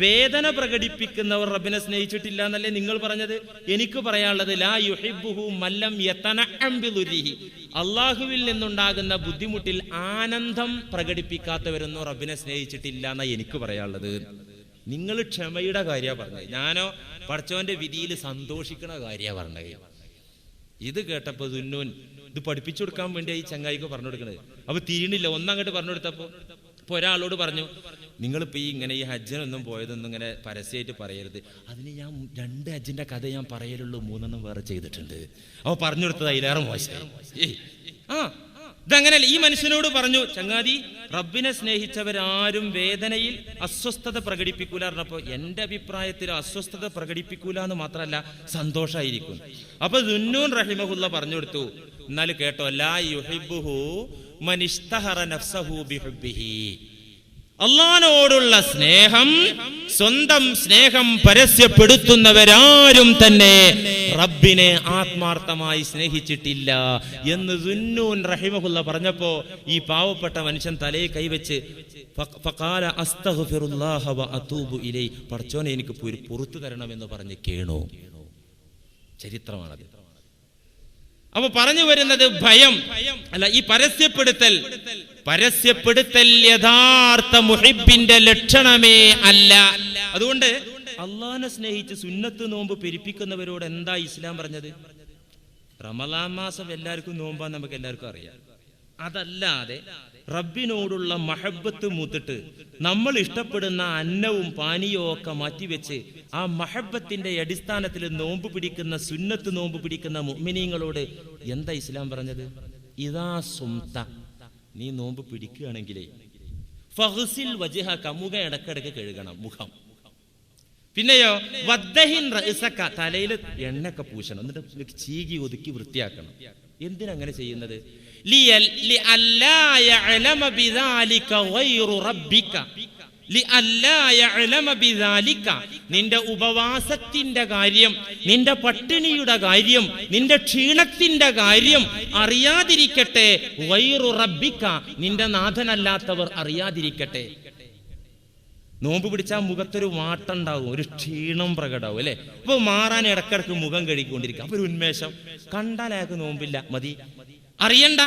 വേദന പ്രകടിപ്പിക്കുന്നവർ റബ്ബിനെ സ്നേഹിച്ചിട്ടില്ല എന്നല്ലേ നിങ്ങൾ പറഞ്ഞത്. എനിക്ക് പറയാനുള്ളത് ലാ യുഹിബ്ബുഹു മല്ലം യതനഅം ബിദുരിഹി. അള്ളാഹുവിൽ നിന്നുണ്ടാകുന്ന ബുദ്ധിമുട്ടിൽ ആനന്ദം പ്രകടിപ്പിക്കാത്തവരൊന്നും റബ്ബിനെ സ്നേഹിച്ചിട്ടില്ല എന്നാ എനിക്ക് പറയാനുള്ളത്. നിങ്ങൾ ക്ഷമയുടെ കാര്യമാണ് പറഞ്ഞത്, ഞാനോ പടച്ചവന്റെ വിധിയിൽ സന്തോഷിക്കണ കാര്യമാണ് പറഞ്ഞത്. ഇത് കേട്ടപ്പോ ദുന്നൂൻ ഇത് പഠിപ്പിച്ചു കൊടുക്കാൻ വേണ്ടി ഈ ചങ്ങായിക്ക് പറഞ്ഞു കൊടുക്കണത്. അപ്പൊ തിരിയണില്ല. ഒന്നങ്ങോട്ട് പറഞ്ഞു കൊടുത്തപ്പോ ഇപ്പൊ ഒരാളോട് പറഞ്ഞു, നിങ്ങളിപ്പോ ഈ ഇങ്ങനെ ഈ ഹജ്ജിനൊന്നും പോയതൊന്നും ഇങ്ങനെ പരസ്യമായിട്ട് പറയരുത്. അതിന് ഞാൻ 2 ഹജ്ജിന്റെ കഥ ഞാൻ പറയലുള്ളൂ, 3 വേറെ ചെയ്തിട്ടുണ്ട്. അപ്പൊ പറഞ്ഞു കൊടുത്തത് അതിലേറെ മോശമായി. ഇതങ്ങനല്ല. ഈ മനുഷ്യനോട് പറഞ്ഞു, ചങ്ങാതി റബ്ബിനെ സ്നേഹിച്ചവരാരും വേദനയിൽ അസ്വസ്ഥത പ്രകടിപ്പിക്കൂല പറഞ്ഞപ്പോ എന്റെ അഭിപ്രായത്തിൽ അസ്വസ്ഥത പ്രകടിപ്പിക്കൂല എന്ന് മാത്രമല്ല സന്തോഷമായിരിക്കും. അപ്പൊ ദുന്നൂൻ റഹിമഹുല്ല പറഞ്ഞു കൊടുത്തു, എന്നാൽ കേട്ടോ, ലാ യുഹിബ്ബുഹു മൻ ഇസ്തഹറ നഫ്സഹു ബിഹുബ്ബിഹി. അള്ളാഹിനോടുള്ള സ്നേഹം, സ്വന്തം സ്നേഹം പരസ്യപ്പെടുത്തുന്നവരാരും തന്നെ റബ്ബിനെ ആത്മാർത്ഥമായി സ്നേഹിച്ചിട്ടില്ല എന്ന് ദുന്നൂൻ റഹിമഹുല്ല പറഞ്ഞപ്പോ ഈ പാവപ്പെട്ട മനുഷ്യൻ തലയെ കൈവച്ച് ഫഖാല അസ്തഗ്ഫിറുല്ലാഹ വ അതൂബു ഇലൈഹി, പടച്ചോനെ എനിക്ക് പുറത്തു തരണമെന്ന് പറഞ്ഞ് കേണു. ചരിത്രമാണത്. അപ്പൊ പറഞ്ഞു വരുന്നത് ഭയം അല്ല, ഈ പരസ്യപ്പെടുത്തൽ യഥാർത്ഥ മുഹിബിന്റെ ലക്ഷണമേ അല്ല. അതുകൊണ്ട് അള്ളാഹിനെ സ്നേഹിച്ച് സുന്നത്ത് നോമ്പ് പെരുപ്പിക്കുന്നവരോട് എന്താ ഇസ്ലാം പറഞ്ഞത്? റമളാൻ മാസം എല്ലാവർക്കും നോമ്പാന്ന് നമുക്ക് എല്ലാവർക്കും അറിയാം. അതല്ലാതെ റബ്ബിനോടുള്ള മഹബത്ത് മൂത്തിട്ട് നമ്മൾ ഇഷ്ടപ്പെടുന്ന അന്നവും പാനീയവും ഒക്കെ മാറ്റിവെച്ച് ആ മഹബത്തിന്റെ അടിസ്ഥാനത്തിൽ നോമ്പ് പിടിക്കുന്ന, സുന്നത്ത് നോമ്പ് പിടിക്കുന്ന മുഅ്മിനീങ്ങളോട് എന്താ ഇസ്ലാം പറഞ്ഞത്? ഇദാ സുംത, നീ നോമ്പ് പിടിക്കുകയാണെങ്കിലേ ഫഗ്സിൽ വജ്ഹക, മുഖം ഇടക്കിടക്ക് കഴുകണം, മുഖം. പിന്നെയോ വദ്ദഹിൻ റഅസക, തലയിൽ എണ്ണയൊക്കെ പൂശണം, എന്നിട്ട് ചീകി ഒതുക്കി വൃത്തിയാക്കണം. എന്തിനങ്ങനെ ചെയ്യുന്നത്? നിന്റെ ഉപവാസത്തിന്റെ കാര്യം, നിന്റെ പട്ടിണിയുടെ കാര്യം, നിന്റെ ക്ഷീണത്തിന്റെ കാര്യം അറിയാതിരിക്കട്ടെ. വൈറു റബ്ബിക, നിന്റെ നാഥനല്ലാത്തവർ അറിയാതിരിക്കട്ടെ. നോമ്പ് പിടിച്ചാൽ മുഖത്തൊരു വാട്ടുണ്ടാവും, ഒരു ക്ഷീണം പ്രകടാവും അല്ലെ. അപ്പൊ മാറാൻ ഇടക്കിടക്ക് മുഖം കഴുകിക്കൊണ്ടിരിക്കുക. അപ്പൊ ഒരു ഉന്മേഷം. കണ്ടാൽ അയാൾക്ക് നോമ്പില്ല, മതി, അറിയണ്ട.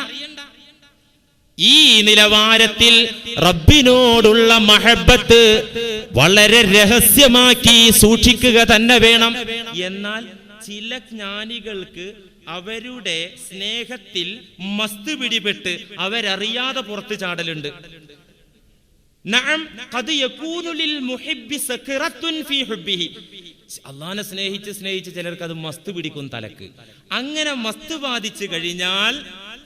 ഈ നിലവാരത്തിൽ റബ്ബിനോടുള്ള മഹബത്ത് വളരെ രഹസ്യമാക്കി സൂക്ഷിക്കുക തന്നെ വേണം. എന്നാൽ ചില ജ്ഞാനികൾക്ക് അവരുടെ സ്നേഹത്തിൽ മസ്ത് പിടിപെട്ട് അവരറിയാതെ പുറത്തു ചാടലുണ്ട്. അള്ളാഹിനെ സ്നേഹിച്ച് ചിലർക്ക് അത് മസ്ത് പിടിക്കും തലക്ക്. അങ്ങനെ മസ്ത് ബാധിച്ചു കഴിഞ്ഞാൽ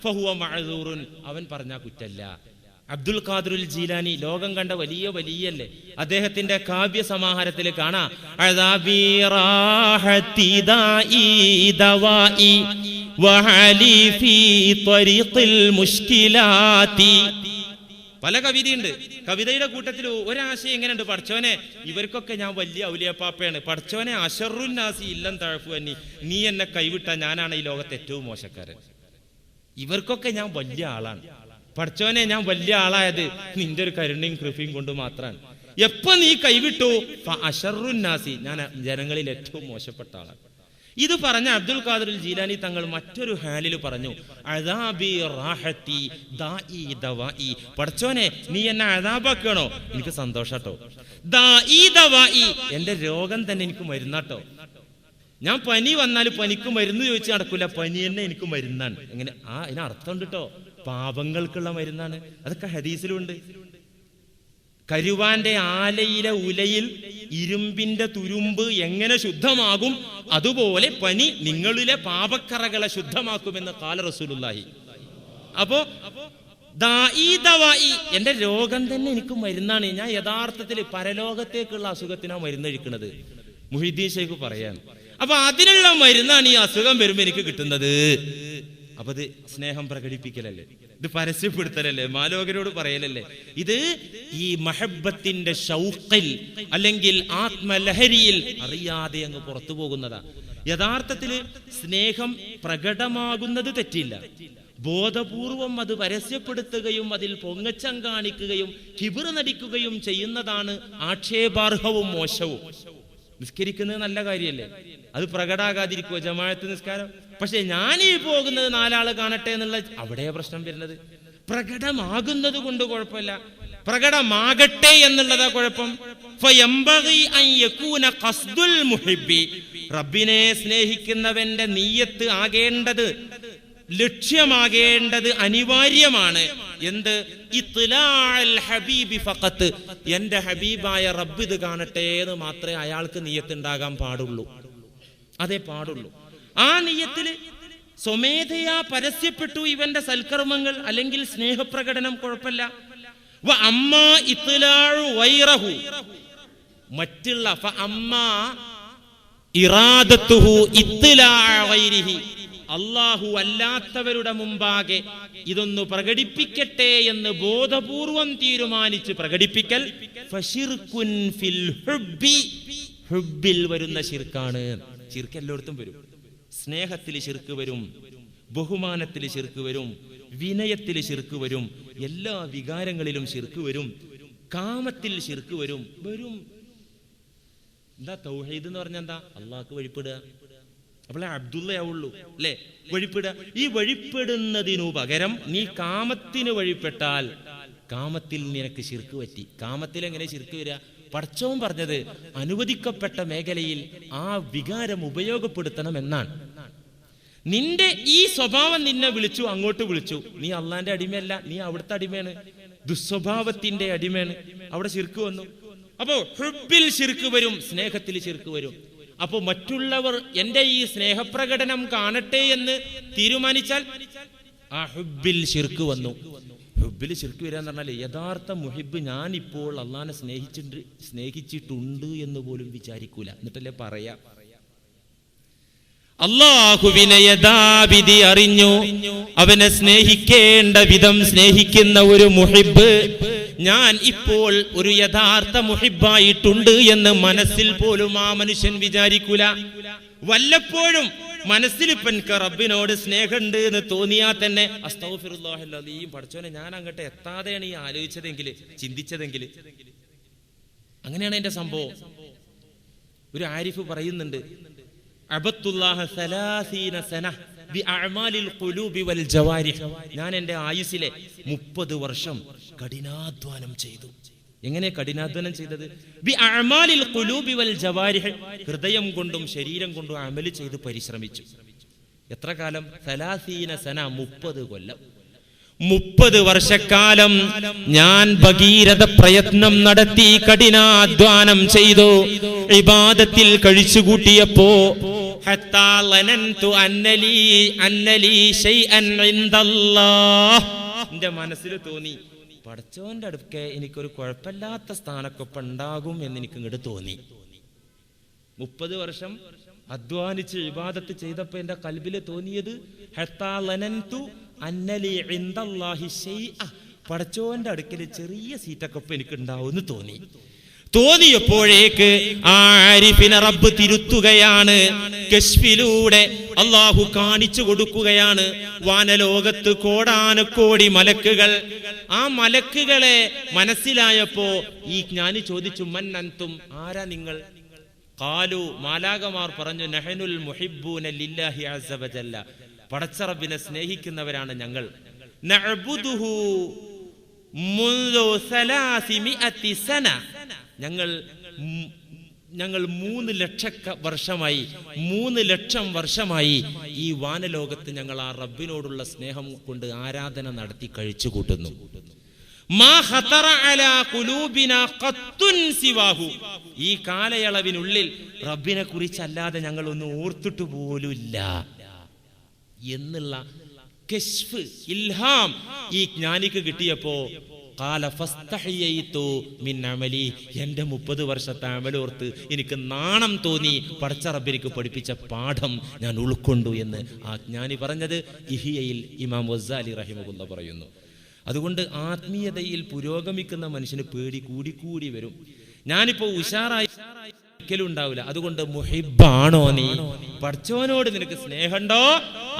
ഫഹുവ മഅ്ദൂറുൻ, അവൻ പറഞ്ഞാ കുറ്റല്ല. അബ്ദുൽ ഖാദിറുൽ ജീലാനി ലോകം കണ്ട വലിയല്ലേ, അദ്ദേഹത്തിന്റെ കാവ്യ സമാഹാരത്തിൽ കാണാം, അദാബി റാഹതി ദാഇ ദവാഇ വഹലി ഫീ ത്വരീഖിൽ മുശ്കിലാതി. പല കവിതയുണ്ട്. കവിതയുടെ കൂട്ടത്തിൽ ഒരാശയം എങ്ങനെയുണ്ട്? പടച്ചോനെ, ഇവർക്കൊക്കെ ഞാൻ വലിയ ഔലിയപ്പാപ്പയാണ്. പടച്ചോനെ, അശറുൻ നാസി ഇല്ലം തഴഫു അന്നി, നീ എന്നെ കൈവിട്ട ഞാനാണ് ഈ ലോകത്തെ ഏറ്റവും മോശക്കാരൻ. ഇവർക്കൊക്കെ ഞാൻ വലിയ ആളാണ്. പടച്ചോനെ, ഞാൻ വലിയ ആളായത് നിന്റെ ഒരു കരുണയും കൃപയും കൊണ്ട് മാത്രമാണ്. എപ്പോ നീ കൈവിട്ടു, അശറുൻ നാസി, ഞാൻ ജനങ്ങളിൽ ഏറ്റവും മോശപ്പെട്ട ആളാണ്. ഇത് പറഞ്ഞ അബ്ദുൽ ഖാദിർ ജീലാനി തങ്ങൾ മറ്റൊരു ഹാലിൽ പറഞ്ഞു, അദാബി റാഹത്തി ദാഇ ദവാഇ. പടച്ചോനെ, നീ എന്നെ അദാബാക്കണോ? എനിക്ക് സന്തോഷാട്ടോ. ദാഇ ദവാഇ, എന്റെ രോഗം തന്നെ എനിക്ക് മരുന്നാട്ടോ. ഞാൻ പനി വന്നാൽ പനിക്ക് മരുന്ന് ചോദിച്ച് നടക്കൂല, പനി തന്നെ എനിക്ക് മരുന്നാണ്. എങ്ങനെ? അതിന് അർത്ഥമുണ്ട് കേട്ടോ, പാപങ്ങൾക്കുള്ള മരുന്നാണ്. അതൊക്കെ ഹദീസിലുണ്ട്. കരുവാന്റെ ആലയിലെ ഉലയിൽ ഇരുമ്പിന്റെ തുരുമ്പ് എങ്ങനെ ശുദ്ധമാകും, അതുപോലെ പനി നിങ്ങളിലെ പാപക്കറകളെ ശുദ്ധമാക്കുമെന്ന് ഖാല റസൂലുള്ളാഹി. അപ്പോ ദാഇ ദവാഇ, എന്റെ രോഗം തന്നെ എനിക്ക് മരുന്നാണ്. ഞാൻ യഥാർത്ഥത്തിൽ പരലോകത്തേക്കുള്ള അസുഖത്തിനാണ് മരുന്നഴിക്കുന്നത്. മുഹീദ്ദീൻ ശൈഖ് പറയാൻ. അപ്പൊ അതിനുള്ള മരുന്നാണ് ഈ അസുഖം വരുമ്പോ എനിക്ക് കിട്ടുന്നത്. അപ്പൊ ഇത് സ്നേഹം പ്രകടിപ്പിക്കലല്ലേ, ഇത് പരസ്യപ്പെടുത്തലല്ലേ, മാലോകരോട് പറയലല്ലേ. ഇത് ഈ മഹബത്തിന്റെ ഷൗഖിൽ അല്ലെങ്കിൽ ആത്മലഹരിയിൽ അറിയാതെ അങ്ങ് പുറത്തു പോകുന്നതാ. യഥാർത്ഥത്തിൽ സ്നേഹം പ്രകടമാകുന്നത് തെറ്റില്ല. ബോധപൂർവം അത് പരസ്യപ്പെടുത്തുകയും അതിൽ പൊങ്ങച്ചം കാണിക്കുകയും കിബിർ നടിക്കുകയും ചെയ്യുന്നതാണ് ആക്ഷേപാർഹവും മോശവും. നിസ്കരിക്കുന്നത് നല്ല കാര്യമല്ലേ, അത് പ്രകടാകാതിരിക്കുക ജമാഅത്ത് നിസ്കാരം. പക്ഷെ ഞാനീ പോകുന്നത് 4 ആള് കാണട്ടെ എന്നുള്ള അവിടെ പ്രശ്നം വരുന്നത്. പ്രകടമാകുന്നത് കൊണ്ട് കുഴപ്പമില്ല, പ്രകടമാകട്ടെ എന്നുള്ളതാ കുഴപ്പം. റബ്ബിനെ സ്നേഹിക്കുന്നവന്റെ നിയ്യത്ത് ആകേണ്ടത്, ലക്ഷ്യമാകേണ്ടത് അനിവാര്യമാണ്. എന്ത്? ഇത്ലാഅൽ ഹബീബി ഫഖത്ത്, എന്റെ ഹബീബായ റബ്ബ് ഇത് കാണട്ടെ എന്ന് മാത്രമേ അയാൾക്ക് നിയ്യത്തുണ്ടാകാൻ പാടുള്ളൂ. അതേ പാടുള്ളൂ. ആ നിയ്യത്തില് സ്വമേധയാ പരസ്യപ്പെട്ടു ഇവന്റെ സൽക്കർമ്മങ്ങൾ അല്ലെങ്കിൽ സ്നേഹപ്രകടനം, കുഴപ്പമില്ല. വ അമ്മാ ഇത്ലാഉ വൈറഹു, മറ്റുള്ള ഫ അമ്മാ ഇറാദത്തുഹു ഇത്ലാഅ വൈരിഹി, അല്ലാഹു അല്ലാത്തവരുടെ മുമ്പാകെ ഇതൊന്ന് പ്രകടിപ്പിക്കട്ടെ എന്ന് ബോധപൂർവം തീരുമാനിച്ച് പ്രകടിപ്പിക്കൽ ഫശിർകുൻ ഫിൽ ഹുബ്ബി, ഹുബ്ബിൽ വരുന്ന ശിർക്കാണ്. ശിർക്ക് എല്ലായിടത്തും വരും. സ്നേഹത്തിൽ ശിർക്ക് വരും, ബഹുമാനത്തിൽ ശിർക്ക് വരും, വിനയത്തിൽ ശിർക്ക് വരും, എല്ലാ വികാരങ്ങളിലും ശിർക്ക് വരും, കാമത്തിൽ ശിർക്ക് വരും. എന്താ തൗഹീദ് എന്ന് പറഞ്ഞാൽ? എന്താ? അള്ളാഹ്ക്ക് വഴിപ്പെടുക. അപ്പോൾ അബ്ദുള്ളയാവുള്ളൂ അല്ലേ വഴിപ്പെടുക. ഈ വഴിപ്പെടുന്നതിനു പകരം നീ കാമത്തിന് വഴിപ്പെട്ടാൽ കാമത്തിൽ നിനക്ക് ശിർക്ക് പറ്റി. കാമത്തിൽ എങ്ങനെ ശിർക്ക് വരിക? പടച്ചോൻ പറഞ്ഞത് അനുവദിക്കപ്പെട്ട മേഖലയിൽ ആ വികാരം ഉപയോഗപ്പെടുത്തണം എന്നാണ്. നിന്റെ ഈ സ്വഭാവം നിന്നെ വിളിച്ചു, അങ്ങോട്ട് വിളിച്ചു. നീ അള്ളാന്റെ അടിമയല്ല, നീ അവിടുത്തെ അടിമയാണ്, ദുസ്വഭാവത്തിന്റെ അടിമയാണ്. അവിടെ ശിർക്ക് വന്നു. അപ്പോ ഹുബ്ബിൽ ശിർക്ക് വരും, സ്നേഹത്തിൽ ശിർക്ക് വരും. അപ്പോ മറ്റുള്ളവർ എന്റെ ഈ സ്നേഹപ്രകടനം കാണട്ടെ എന്ന് തീരുമാനിച്ചാൽ ആ ഹുബ്ബിൽ ശിർക്ക് വന്നു. ഹുബ്ബിൽ ശിർക്ക് വരാന്ന് പറഞ്ഞാൽ യഥാർത്ഥ മുഹിബ് ഞാൻ ഇപ്പോൾ അള്ളാനെ സ്നേഹിച്ചിട്ടുണ്ട് എന്ന് പോലും വിചാരിക്കൂല. എന്നിട്ടല്ലേ പറയാ. അള്ളാഹുവിനെ യഥാവിധി അറിഞ്ഞു അവനെ സ്നേഹിക്കേണ്ട വിധം സ്നേഹിക്കുന്ന ഒരു മുഹിബ് ഞാൻ ഇപ്പോൾ ഒരു യഥാർത്ഥ മുഹിബായിട്ടുണ്ട് എന്ന് മനസ്സിൽ പോലും ആ മനുഷ്യൻ വിചാരിക്കൂല. വല്ലപ്പോഴും മനസ്സിൽ ഇപ്പൊ എനിക്ക് റബ്ബിനോട് സ്നേഹമുണ്ട് എന്ന് തോന്നിയാൽ തന്നെ അസ്തഗ്ഫിറുല്ലാഹൽ അലീം, പഠിച്ചോനെ ഞാൻ അങ്ങോട്ട് എത്താതെയാണ് ഈ ആലോചിച്ചതെങ്കിൽ, ചിന്തിച്ചതെങ്കിൽ. അങ്ങനെയാണ് എന്റെ സംഭവം. ഒരു ആരിഫ് പറയുന്നുണ്ട്, അബത്തുല്ലാഹ 30 സന ബിഅഅമാലിൽ ഖുലൂബി വൽ ജവാരിഹ്, ഞാൻ എൻ്റെ ആയുസ്സിലെ 30 വർഷം കഠിനാധ്വാനം ചെയ്തു. എങ്ങനെ കഠിനാധ്വാനം ചെയ്തത്? ബിഅഅമാലിൽ ഖുലൂബി വൽ ജവാരിഹ്, ഹൃദയം കൊണ്ടും ശരീരം കൊണ്ടും അമല് ചെയ്ത് പരിശ്രമിച്ചു. എത്ര കാലം? 30 സന, 30 കൊല്ലം. 30 വർഷക്കാലം ഞാൻ ഭഗീരഥ പ്രയത്നം നടത്തി കഠിനാധ്വാനം ചെയ്തു. ഇബാദത്തിൽ കഴിച്ചുകൂട്ടിയപ്പോ എന്റെ മനസ്സിൽ തോന്നി, പടച്ചോന്റെ അടുക്കെ എനിക്കൊരു കുഴപ്പമില്ലാത്ത സ്ഥാനക്കൊപ്പം ഉണ്ടാകും എന്ന് എനിക്ക് ഇങ്ങോട്ട് തോന്നി. 30 വർഷം അധ്വാനിച്ച് ഇബാദത്ത് ചെയ്തപ്പോ എന്റെ കൽബില് തോന്നിയത് പടച്ചോന്റെ അടുക്കല് ചെറിയ സീറ്റക്കൊപ്പം എനിക്ക് ഉണ്ടാവും തോന്നി. തോന്നിയപ്പോഴേക്ക് ആരിഫിനെ റബ്ബ് തിരുത്തുകയാണ്. കശ്ഫിലൂടെ അള്ളാഹു കാണിച്ചു കൊടുക്കുകയാണ്. വാനലോകത്ത് കോടാനക്കോടി മലക്കുകൾ. ആ മലക്കുകളെ മനസ്സിലായപ്പോ ഈ ജ്ഞാനി ചോദിച്ചു, മൻ അൻതും, ആരാ നിങ്ങൾ? ഖാലു മാലാകമാർ പറഞ്ഞു നഹ്നുൽ മുഹിബ്ബൂന ലില്ലാഹി അസ്സ വജല്ല, പടച്ച റബ്ബിനെ സ്നേഹിക്കുന്നവരാണ് ഞങ്ങൾ. നഅ്ബുദുഹു മുൻദു 300 സന, ഞങ്ങൾ 3 ലക്ഷം വർഷമായി ഈ വാനലോകത്ത് ഞങ്ങൾ ആ റബ്ബിനോടുള്ള സ്നേഹം കൊണ്ട് ആരാധന നടത്തി കഴിച്ചു കൂട്ടുന്നു. മാ ഖതറ അലാ ഖുലൂബിനാ ഖത്തുൻ സിവാഹു, ഈ കാലയളവിനുള്ളിൽ റബ്ബിനെ കുറിച്ചല്ലാതെ ഞങ്ങൾ ഒന്നും ഓർത്തിട്ട് പോലുമില്ല എന്നുള്ള കശ്ഫ്, ഇൽഹാം ഈ ജ്ഞാനിക്ക് കിട്ടിയപ്പോ ഖാല ഫസ്തഹയൈതു മിൻ അമലി, എൻ്റെ 30 വർഷത്തെ അമലോർത്ത് എനിക്ക് നാണം തോന്നി, പടച്ച റബ്ബിനിക്ക് പഠിപ്പിച്ച പാഠം ഞാൻ ഉൾക്കൊണ്ടു എന്ന് ആ ജ്ഞാനി പറഞ്ഞത് ഇഹിയയിൽ ഇമാം ഗസാലി റഹിമഹുല്ലാ പറയുന്നു. അതുകൊണ്ട് ആത്മീയതയിൽ പുരോഗമിക്കുന്ന മനുഷ്യന് പേടി കൂടി വരും. ഞാനിപ്പോ ഉഷാറായി ഒരിക്കലും ഉണ്ടാവില്ല. അതുകൊണ്ട് മുഹിബ്ബാണോ നീ, പടച്ചവനോട് നിനക്ക് സ്നേഹമുണ്ടോ,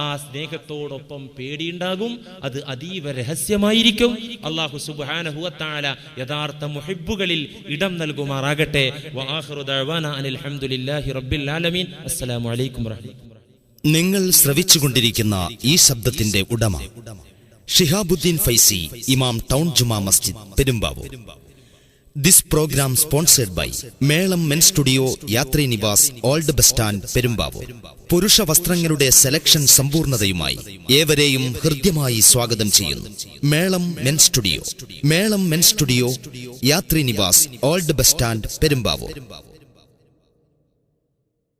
ആ സ്നേഹത്തോടൊപ്പം പേടിയുണ്ടാകും. അത് അതീവ രഹസ്യമായിരിക്കും. അല്ലാഹു സുബ്ഹാനഹു വ തആല യഥാർത്ഥ മുഹിബ്ബുകളിൽ ഇടം നൽകുമാറാകട്ടെ. വആഖിറു ദഅവാനാ അനിൽ ഹംദുലില്ലാഹി റബ്ബിൽ ആലമീൻ. അസ്സലാമു അലൈക്കും വറഹ്മത്തുള്ളാഹി. നിങ്ങൾ ശ്രവിച്ചുകൊണ്ടിരിക്കുന്ന ഈ ശബ്ദത്തിന്റെ ഉടമ ഷിഹാബുദ്ദീൻ ഫൈസി, ഇമാം town Juma Masjid, Perumbavoor. This programme sponsored by Melam men studio, Yatri Nivas, old bus stand, Perumbavoor. പുരുഷ വസ്ത്രങ്ങളുടെ സെലക്ഷൻ സമ്പൂർണതയുമായി ഏവരെയും ഹൃദ്യമായി സ്വാഗതം ചെയ്യുന്നു. Melam men studio, Yatri Nivas, old bus stand, Perumbavoor.